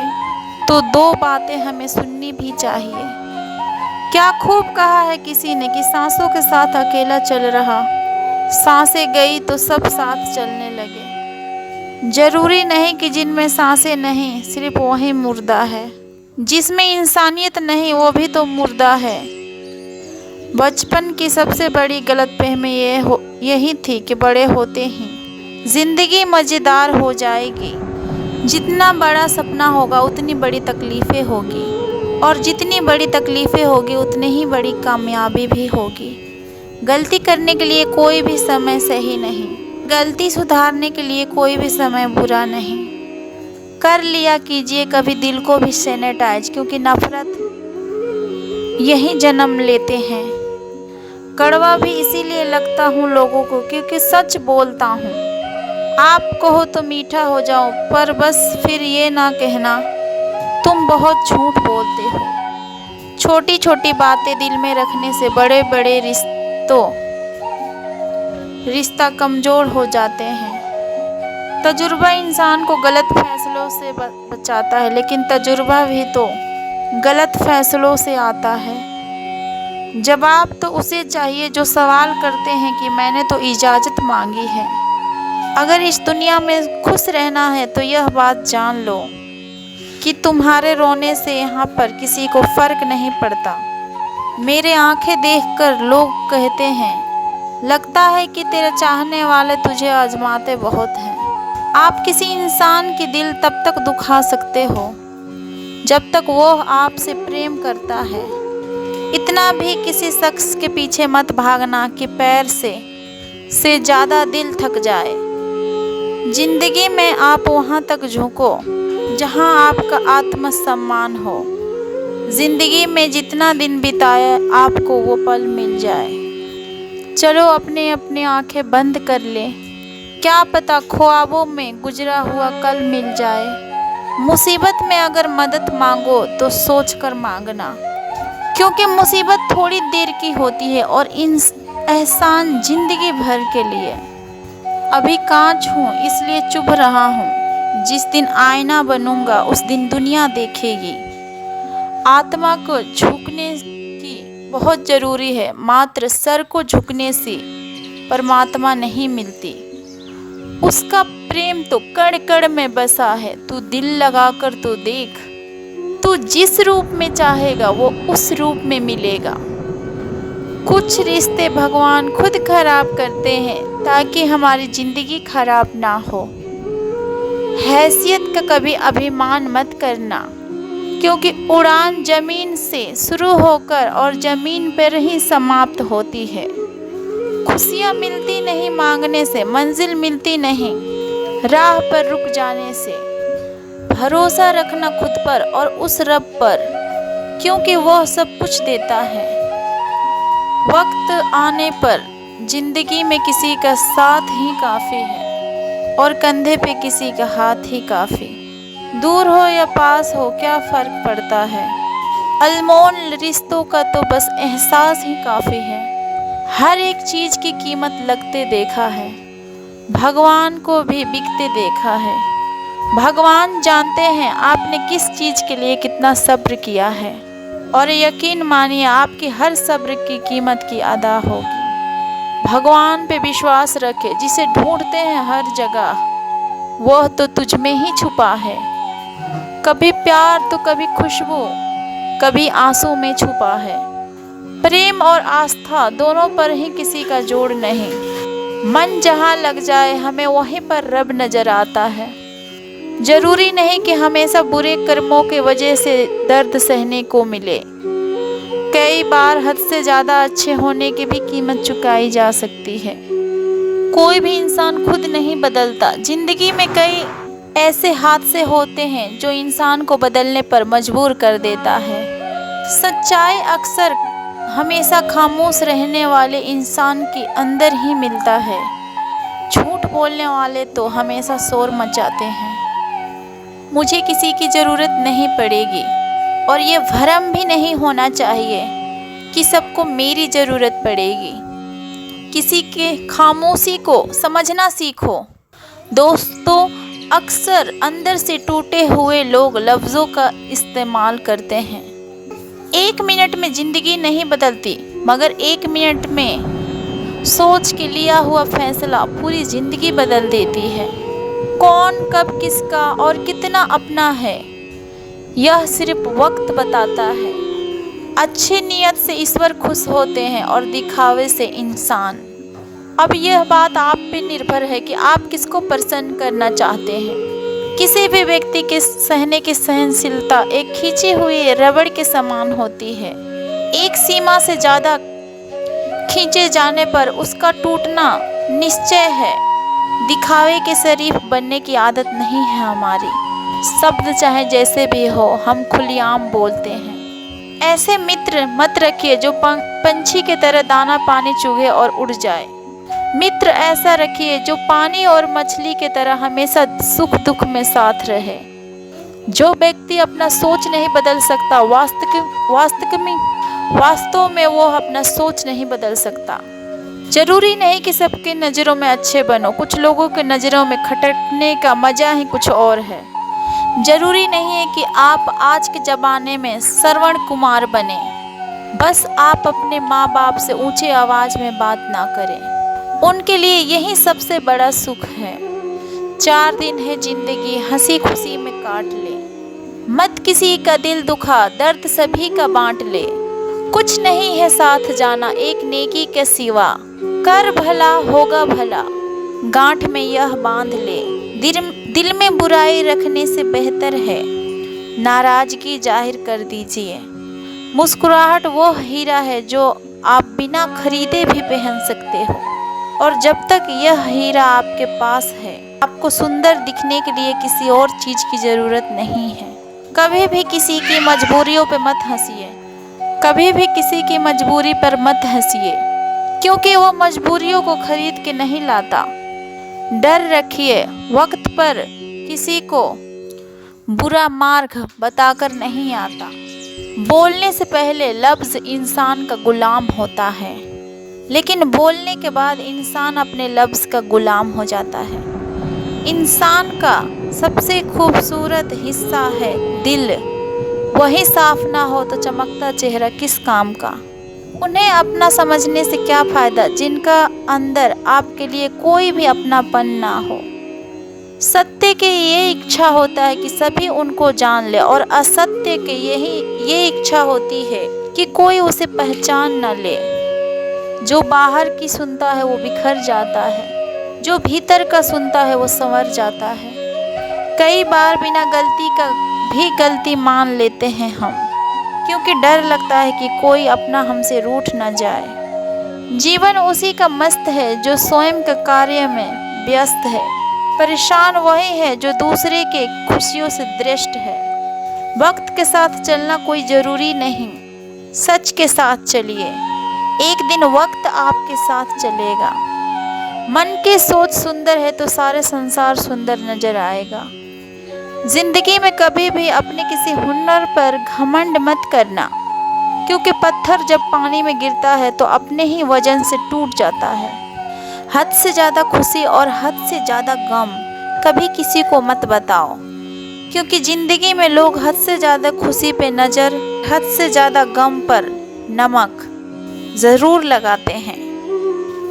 तो दो बातें हमें सुननी भी चाहिए। क्या खूब कहा है किसी ने कि सांसों के साथ अकेला चल रहा, सांसें गई तो सब साथ चलने लगे। जरूरी नहीं कि जिनमें सांसें नहीं सिर्फ वही मुर्दा है। जिसमें इंसानियत नहीं वो भी तो मुर्दा है। बचपन की सबसे बड़ी गलतफहमी यही थी कि बड़े होते ही जिंदगी मज़ेदार हो जाएगी। जितना बड़ा सपना होगा उतनी बड़ी तकलीफ़ें होगी, और जितनी बड़ी तकलीफ़ें होगी उतनी ही बड़ी कामयाबी भी होगी। गलती करने के लिए कोई भी समय सही नहीं, गलती सुधारने के लिए कोई भी समय बुरा नहीं। कर लिया कीजिए कभी दिल को भी सैनिटाइज, क्योंकि नफ़रत यही जन्म लेते हैं। कड़वा भी इसीलिए लगता हूँ लोगों को क्योंकि सच बोलता हूँ। आप कहो तो मीठा हो जाऊँ, पर बस फिर ये ना कहना तुम बहुत झूठ बोलते हो। छोटी छोटी बातें दिल में रखने से बड़े बड़े रिश्ता कमज़ोर हो जाते हैं। तजुर्बा इंसान को गलत फैसलों से बचाता है, लेकिन तजुर्बा भी तो गलत फैसलों से आता है। जवाब तो उसे चाहिए जो सवाल करते हैं कि मैंने तो इजाज़त मांगी है। अगर इस दुनिया में खुश रहना है तो यह बात जान लो कि तुम्हारे रोने से यहाँ पर किसी को फ़र्क नहीं पड़ता। मेरे आंखें देखकर लोग कहते हैं लगता है कि तेरे चाहने वाले तुझे आजमाते बहुत हैं। आप किसी इंसान की दिल तब तक दुखा सकते हो जब तक वो आपसे प्रेम करता है। इतना भी किसी शख्स के पीछे मत भागना कि पैर से ज़्यादा दिल थक जाए। जिंदगी में आप वहाँ तक झुको जहाँ आपका आत्मसम्मान हो। जिंदगी में जितना दिन बिताए आपको वो पल मिल जाए। चलो अपने अपने आंखें बंद कर ले, क्या पता ख्वाबों में गुजरा हुआ कल मिल जाए। मुसीबत में अगर मदद मांगो तो सोच कर मांगना, क्योंकि मुसीबत थोड़ी देर की होती है और एहसान जिंदगी भर के लिए। अभी कांच हूँ इसलिए चुभ रहा हूँ, जिस दिन आईना बनूंगा उस दिन दुनिया देखेगी। आत्मा को झुकने की बहुत ज़रूरी है, मात्र सर को झुकने से परमात्मा नहीं मिलती। उसका प्रेम तो कण कण में बसा है। तू दिल लगाकर तो देख, तू जिस रूप में चाहेगा वो उस रूप में मिलेगा। कुछ रिश्ते भगवान खुद खराब करते हैं ताकि हमारी ज़िंदगी खराब ना हो। हैसियत का कभी अभिमान मत करना, क्योंकि उड़ान ज़मीन से शुरू होकर और ज़मीन पर ही समाप्त होती है। खुशियाँ मिलती नहीं मांगने से, मंजिल मिलती नहीं राह पर रुक जाने से। भरोसा रखना खुद पर और उस रब पर क्योंकि वह सब कुछ देता है। वक्त आने पर जिंदगी में किसी का साथ ही काफ़ी है और कंधे पे किसी का हाथ ही काफ़ी। दूर हो या पास हो क्या फ़र्क पड़ता है, अनमोल रिश्तों का तो बस एहसास ही काफ़ी है। हर एक चीज़ की कीमत लगते देखा है, भगवान को भी बिकते देखा है। भगवान जानते हैं आपने किस चीज़ के लिए कितना सब्र किया है, और यकीन मानिए आपकी हर सब्र की कीमत की अदा होगी। भगवान पे विश्वास रखे, जिसे ढूंढते हैं हर जगह, वह तो तुझ में ही छुपा है। कभी प्यार तो कभी खुशबू, कभी आंसू में छुपा है। प्रेम और आस्था दोनों पर ही किसी का जोड़ नहीं। मन जहाँ लग जाए हमें वहीं पर रब नजर आता है। जरूरी नहीं कि हमेशा बुरे कर्मों के वजह से दर्द सहने को मिले। कई बार हद से ज़्यादा अच्छे होने की भी कीमत चुकाई जा सकती है। कोई भी इंसान खुद नहीं बदलता। जिंदगी में कई ऐसे हादसे होते हैं जो इंसान को बदलने पर मजबूर कर देता है। सच्चाई अक्सर हमेशा खामोश रहने वाले इंसान के अंदर ही मिलता है। झूठ बोलने वाले तो हमेशा शोर मचाते हैं। मुझे किसी की ज़रूरत नहीं पड़ेगी, और ये भ्रम भी नहीं होना चाहिए कि सबको मेरी ज़रूरत पड़ेगी। किसी के खामोशी को समझना सीखो। दोस्तों, अक्सर अंदर से टूटे हुए लोग लफ्ज़ों का इस्तेमाल करते हैं। 1 मिनट में ज़िंदगी नहीं बदलती, मगर 1 मिनट में सोच के लिया हुआ फैसला पूरी ज़िंदगी बदल देती है। कौन कब किसका और कितना अपना है, यह सिर्फ वक्त बताता है। अच्छी नीयत से ईश्वर खुश होते हैं और दिखावे से इंसान। अब यह बात आप पे निर्भर है कि आप किसको प्रसन्न करना चाहते हैं। किसी भी व्यक्ति के सहने की सहनशीलता एक खींची हुई रबड़ के समान होती है। एक सीमा से ज़्यादा खींचे जाने पर उसका टूटना निश्चय है। दिखावे के शरीफ बनने की आदत नहीं है हमारी। शब्द चाहे जैसे भी हो, हम खुलेआम बोलते हैं। ऐसे मित्र मत रखिए जो पंछी की तरह दाना पानी चूहे और उड़ जाए। मित्र ऐसा रखिए जो पानी और मछली की तरह हमेशा सुख दुख में साथ रहे। जो व्यक्ति अपना सोच नहीं बदल सकता, वास्तव में वो अपना सोच नहीं बदल सकता। जरूरी नहीं कि सबके नज़रों में अच्छे बनो। कुछ लोगों के नज़रों में खटकने का मज़ा ही कुछ और है। जरूरी नहीं है कि आप आज के ज़माने में श्रवण कुमार बने। बस आप अपने माँ बाप से ऊंची आवाज़ में बात ना करें, उनके लिए यही सबसे बड़ा सुख है। 4 दिन है जिंदगी, हंसी खुशी में काट ले। मत किसी का दिल दुखा, दर्द सभी का बांट ले। कुछ नहीं है साथ जाना एक नेकी के सिवा। कर भला होगा भला, गांठ में यह बांध ले। दिल में बुराई रखने से बेहतर है नाराजगी जाहिर कर दीजिए। मुस्कुराहट वो हीरा है जो आप बिना खरीदे भी पहन सकते हो, और जब तक यह हीरा आपके पास है, आपको सुंदर दिखने के लिए किसी और चीज़ की ज़रूरत नहीं है। कभी भी किसी की मजबूरियों पे मत हंसिए। कभी भी किसी की मजबूरी पर मत हंसिए, क्योंकि वो मजबूरियों को खरीद के नहीं लाता। डर रखिए, वक्त पर किसी को बुरा मार्ग बताकर नहीं आता। बोलने से पहले लफ्ज़ इंसान का गुलाम होता है, लेकिन बोलने के बाद इंसान अपने लफ्ज़ का गुलाम हो जाता है। इंसान का सबसे खूबसूरत हिस्सा है दिल। वही साफ ना हो तो चमकता चेहरा किस काम का। उन्हें अपना समझने से क्या फ़ायदा जिनका अंदर आपके लिए कोई भी अपनापन ना हो। सत्य की ये इच्छा होता है कि सभी उनको जान ले, और असत्य की ये इच्छा होती है कि कोई उसे पहचान न ले। जो बाहर की सुनता है वो बिखर जाता है, जो भीतर का सुनता है वो संवर जाता है। कई बार बिना गलती का भी गलती मान लेते हैं हम, क्योंकि डर लगता है कि कोई अपना हमसे रूठ न जाए। जीवन उसी का मस्त है जो स्वयं के कार्य में व्यस्त है। परेशान वही है जो दूसरे के खुशियों से दृष्ट है। वक्त के साथ चलना कोई जरूरी नहीं, सच के साथ चलिए, एक दिन वक्त आपके साथ चलेगा। मन की सोच सुंदर है तो सारे संसार सुंदर नजर आएगा। जिंदगी में कभी भी अपने किसी हुनर पर घमंड मत करना, क्योंकि पत्थर जब पानी में गिरता है तो अपने ही वजन से टूट जाता है। हद से ज़्यादा खुशी और हद से ज़्यादा गम कभी किसी को मत बताओ, क्योंकि ज़िंदगी में लोग हद से ज़्यादा खुशी पे नज़र, हद से ज़्यादा गम पर नमक ज़रूर लगाते हैं।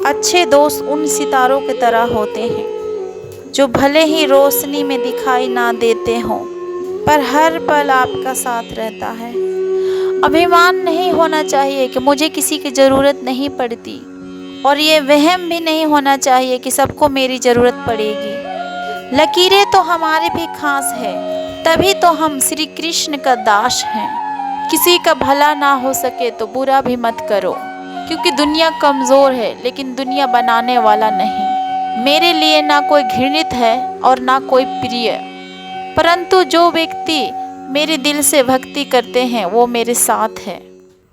अच्छे दोस्त उन सितारों की तरह होते हैं जो भले ही रोशनी में दिखाई ना देते हों, पर हर पल आपका साथ रहता है। अभिमान नहीं होना चाहिए कि मुझे किसी की ज़रूरत नहीं पड़ती, और ये वहम भी नहीं होना चाहिए कि सबको मेरी ज़रूरत पड़ेगी। लकीरें तो हमारी भी खास है, तभी तो हम श्री कृष्ण का दास हैं। किसी का भला ना हो सके तो बुरा भी मत करो, क्योंकि दुनिया कमज़ोर है लेकिन दुनिया बनाने वाला नहीं। मेरे लिए ना कोई घृणित है और ना कोई प्रिय, परंतु जो व्यक्ति मेरे दिल से भक्ति करते हैं वो मेरे साथ है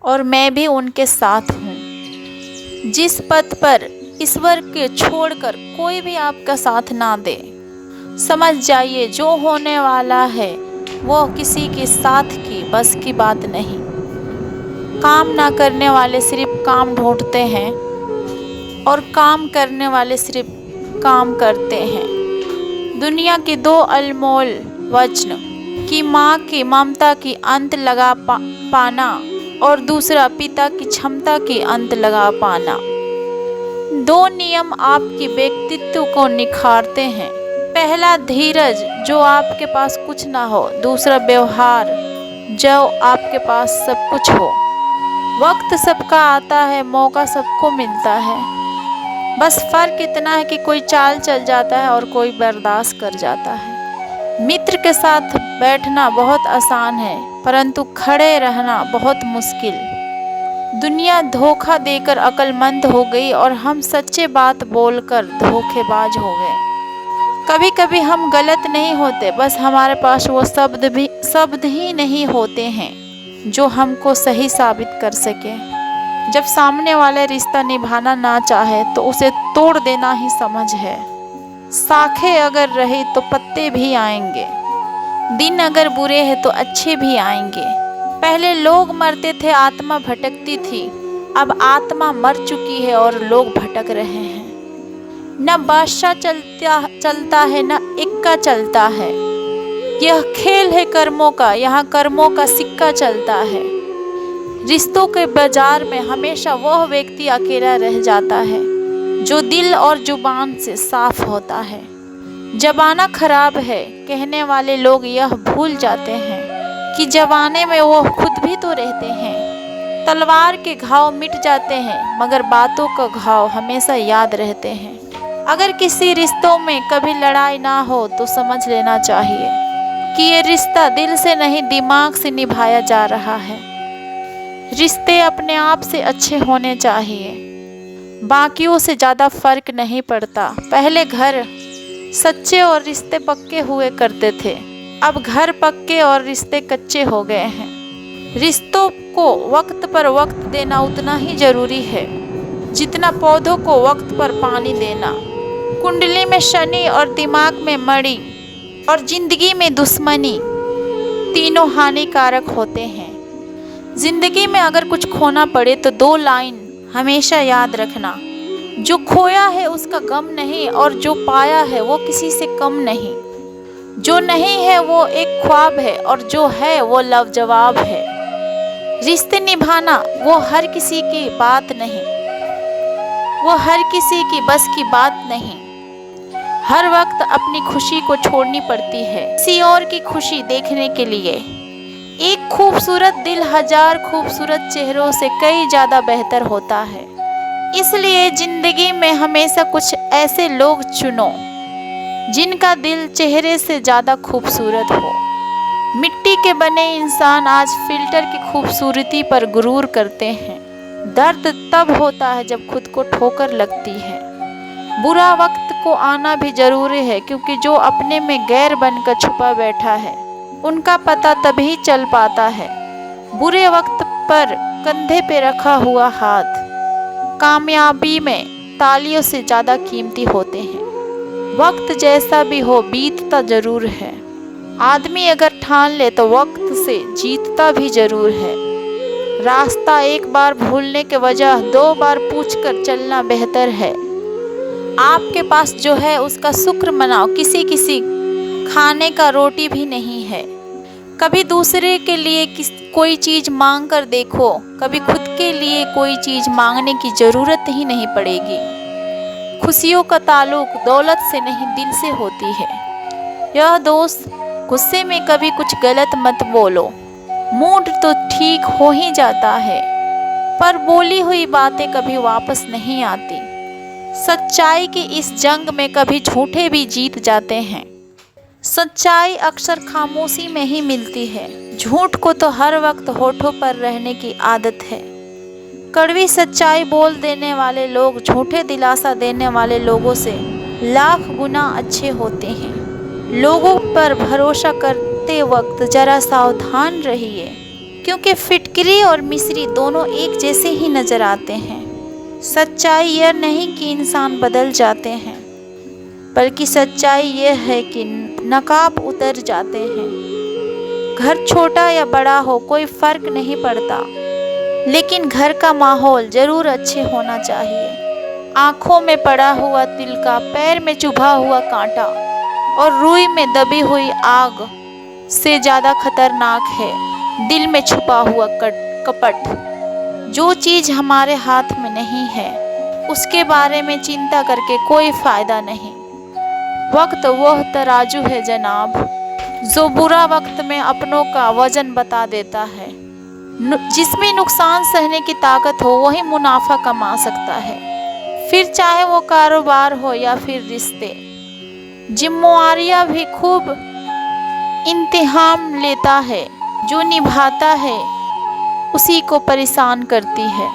और मैं भी उनके साथ हूँ। जिस पथ पर ईश्वर के छोड़कर कोई भी आपका साथ ना दे, समझ जाइए जो होने वाला है वो किसी के साथ की बस की बात नहीं। काम ना करने वाले सिर्फ काम ढूंढते हैं और काम करने वाले सिर्फ काम करते हैं। दुनिया के दो अनमोल वचन कि माँ की ममता की अंत लगा पाना और दूसरा पिता की क्षमता की अंत लगा पाना। दो नियम आपके व्यक्तित्व को निखारते हैं। पहला धीरज जो आपके पास कुछ ना हो, दूसरा व्यवहार जो आपके पास सब कुछ हो। वक्त सबका आता है, मौका सबको मिलता है, बस फर्क इतना है कि कोई चाल चल जाता है और कोई बर्दाश्त कर जाता है। मित्र के साथ बैठना बहुत आसान है, परंतु खड़े रहना बहुत मुश्किल। दुनिया धोखा देकर अक्लमंद हो गई और हम सच्चे बात बोलकर धोखेबाज हो गए। कभी कभी हम गलत नहीं होते, बस हमारे पास वो शब्द ही नहीं होते हैं जो हमको सही साबित कर सके। जब सामने वाले रिश्ता निभाना ना चाहे तो उसे तोड़ देना ही समझ है। शाखें अगर रही तो पत्ते भी आएंगे, दिन अगर बुरे हैं तो अच्छे भी आएंगे। पहले लोग मरते थे, आत्मा भटकती थी, अब आत्मा मर चुकी है और लोग भटक रहे हैं। न बादशाह चलता है न इक्का चलता है, यह खेल है कर्मों का, यहाँ कर्मों का सिक्का चलता है। रिश्तों के बाजार में हमेशा वह व्यक्ति अकेला रह जाता है जो दिल और जुबान से साफ होता है। जमाना खराब है, कहने वाले लोग यह भूल जाते हैं कि जमाने में वो खुद भी तो रहते हैं। तलवार के घाव मिट जाते हैं, मगर बातों का घाव हमेशा याद रहते हैं। अगर किसी रिश्तों में कभी लड़ाई ना हो तो समझ लेना चाहिए कि ये रिश्ता दिल से नहीं दिमाग से निभाया जा रहा है। रिश्ते अपने आप से अच्छे होने चाहिए, बाकियों से ज़्यादा फर्क नहीं पड़ता। पहले घर सच्चे और रिश्ते पक्के हुए करते थे, अब घर पक्के और रिश्ते कच्चे हो गए हैं। रिश्तों को वक्त पर वक्त देना उतना ही ज़रूरी है जितना पौधों को वक्त पर पानी देना। कुंडली में शनि और दिमाग में मणि और जिंदगी में दुश्मनी तीनों हानिकारक होते हैं। जिंदगी में अगर कुछ खोना पड़े तो दो लाइन हमेशा याद रखना, जो खोया है उसका गम नहीं और जो पाया है वो किसी से कम नहीं। जो नहीं है वो एक ख्वाब है और जो है वो लाजवाब है। रिश्ते निभाना वो हर किसी की बात नहीं, वो हर किसी की बस की बात नहीं। हर वक्त अपनी खुशी को छोड़नी पड़ती है किसी और की खुशी देखने के लिए। एक खूबसूरत दिल हजार खूबसूरत चेहरों से कई ज़्यादा बेहतर होता है। इसलिए जिंदगी में हमेशा कुछ ऐसे लोग चुनो जिनका दिल चेहरे से ज़्यादा खूबसूरत हो। मिट्टी के बने इंसान आज फिल्टर की खूबसूरती पर गुरूर करते हैं। दर्द तब होता है जब खुद को ठोकर लगती है। बुरा वक्त को आना भी जरूरी है, क्योंकि जो अपने में गैर बनकर छुपा बैठा है उनका पता तभी चल पाता है। बुरे वक्त पर कंधे पे रखा हुआ हाथ कामयाबी में तालियों से ज़्यादा कीमती होते हैं। वक्त जैसा भी हो बीतता जरूर है। आदमी अगर ठान ले तो वक्त से जीतता भी जरूर है। रास्ता एक बार भूलने के वजह 2 बार पूछकर चलना बेहतर है। आपके पास जो है उसका शुक्र मनाओ, किसी किसी खाने का रोटी भी नहीं है। कभी दूसरे के लिए कोई चीज़ मांग कर देखो, कभी खुद के लिए कोई चीज़ मांगने की ज़रूरत ही नहीं पड़ेगी। खुशियों का ताल्लुक दौलत से नहीं दिल से होती है। यह दोस्त, गुस्से में कभी कुछ गलत मत बोलो। मूड तो ठीक हो ही जाता है, पर बोली हुई बातें कभी वापस नहीं आती। सच्चाई की इस जंग में कभी झूठे भी जीत जाते हैं। सच्चाई अक्सर खामोशी में ही मिलती है। झूठ को तो हर वक्त होठों पर रहने की आदत है। कड़वी सच्चाई बोल देने वाले लोग झूठे दिलासा देने वाले लोगों से लाख गुना अच्छे होते हैं। लोगों पर भरोसा करते वक्त जरा सावधान रहिए, क्योंकि फिटकरी और मिस्री दोनों एक जैसे ही नजर आते हैं। सच्चाई यह नहीं कि इंसान बदल जाते हैं, बल्कि सच्चाई यह है कि नकाब उतर जाते हैं। घर छोटा या बड़ा हो कोई फर्क नहीं पड़ता, लेकिन घर का माहौल जरूर अच्छे होना चाहिए। आँखों में पड़ा हुआ तिलका, पैर में चुभा हुआ कांटा और रूई में दबी हुई आग से ज़्यादा खतरनाक है दिल में छुपा हुआ कपट। जो चीज़ हमारे हाथ में नहीं है उसके बारे में चिंता करके कोई फ़ायदा नहीं। वक्त वह तराजू है जनाब, जो बुरा वक्त में अपनों का वजन बता देता है। जिसमें नुकसान सहने की ताकत हो वही मुनाफा कमा सकता है, फिर चाहे वो कारोबार हो या फिर रिश्ते। जिम्मेवारियां भी खूब इम्तिहान लेता है, जो निभाता है उसी को परेशान करती है।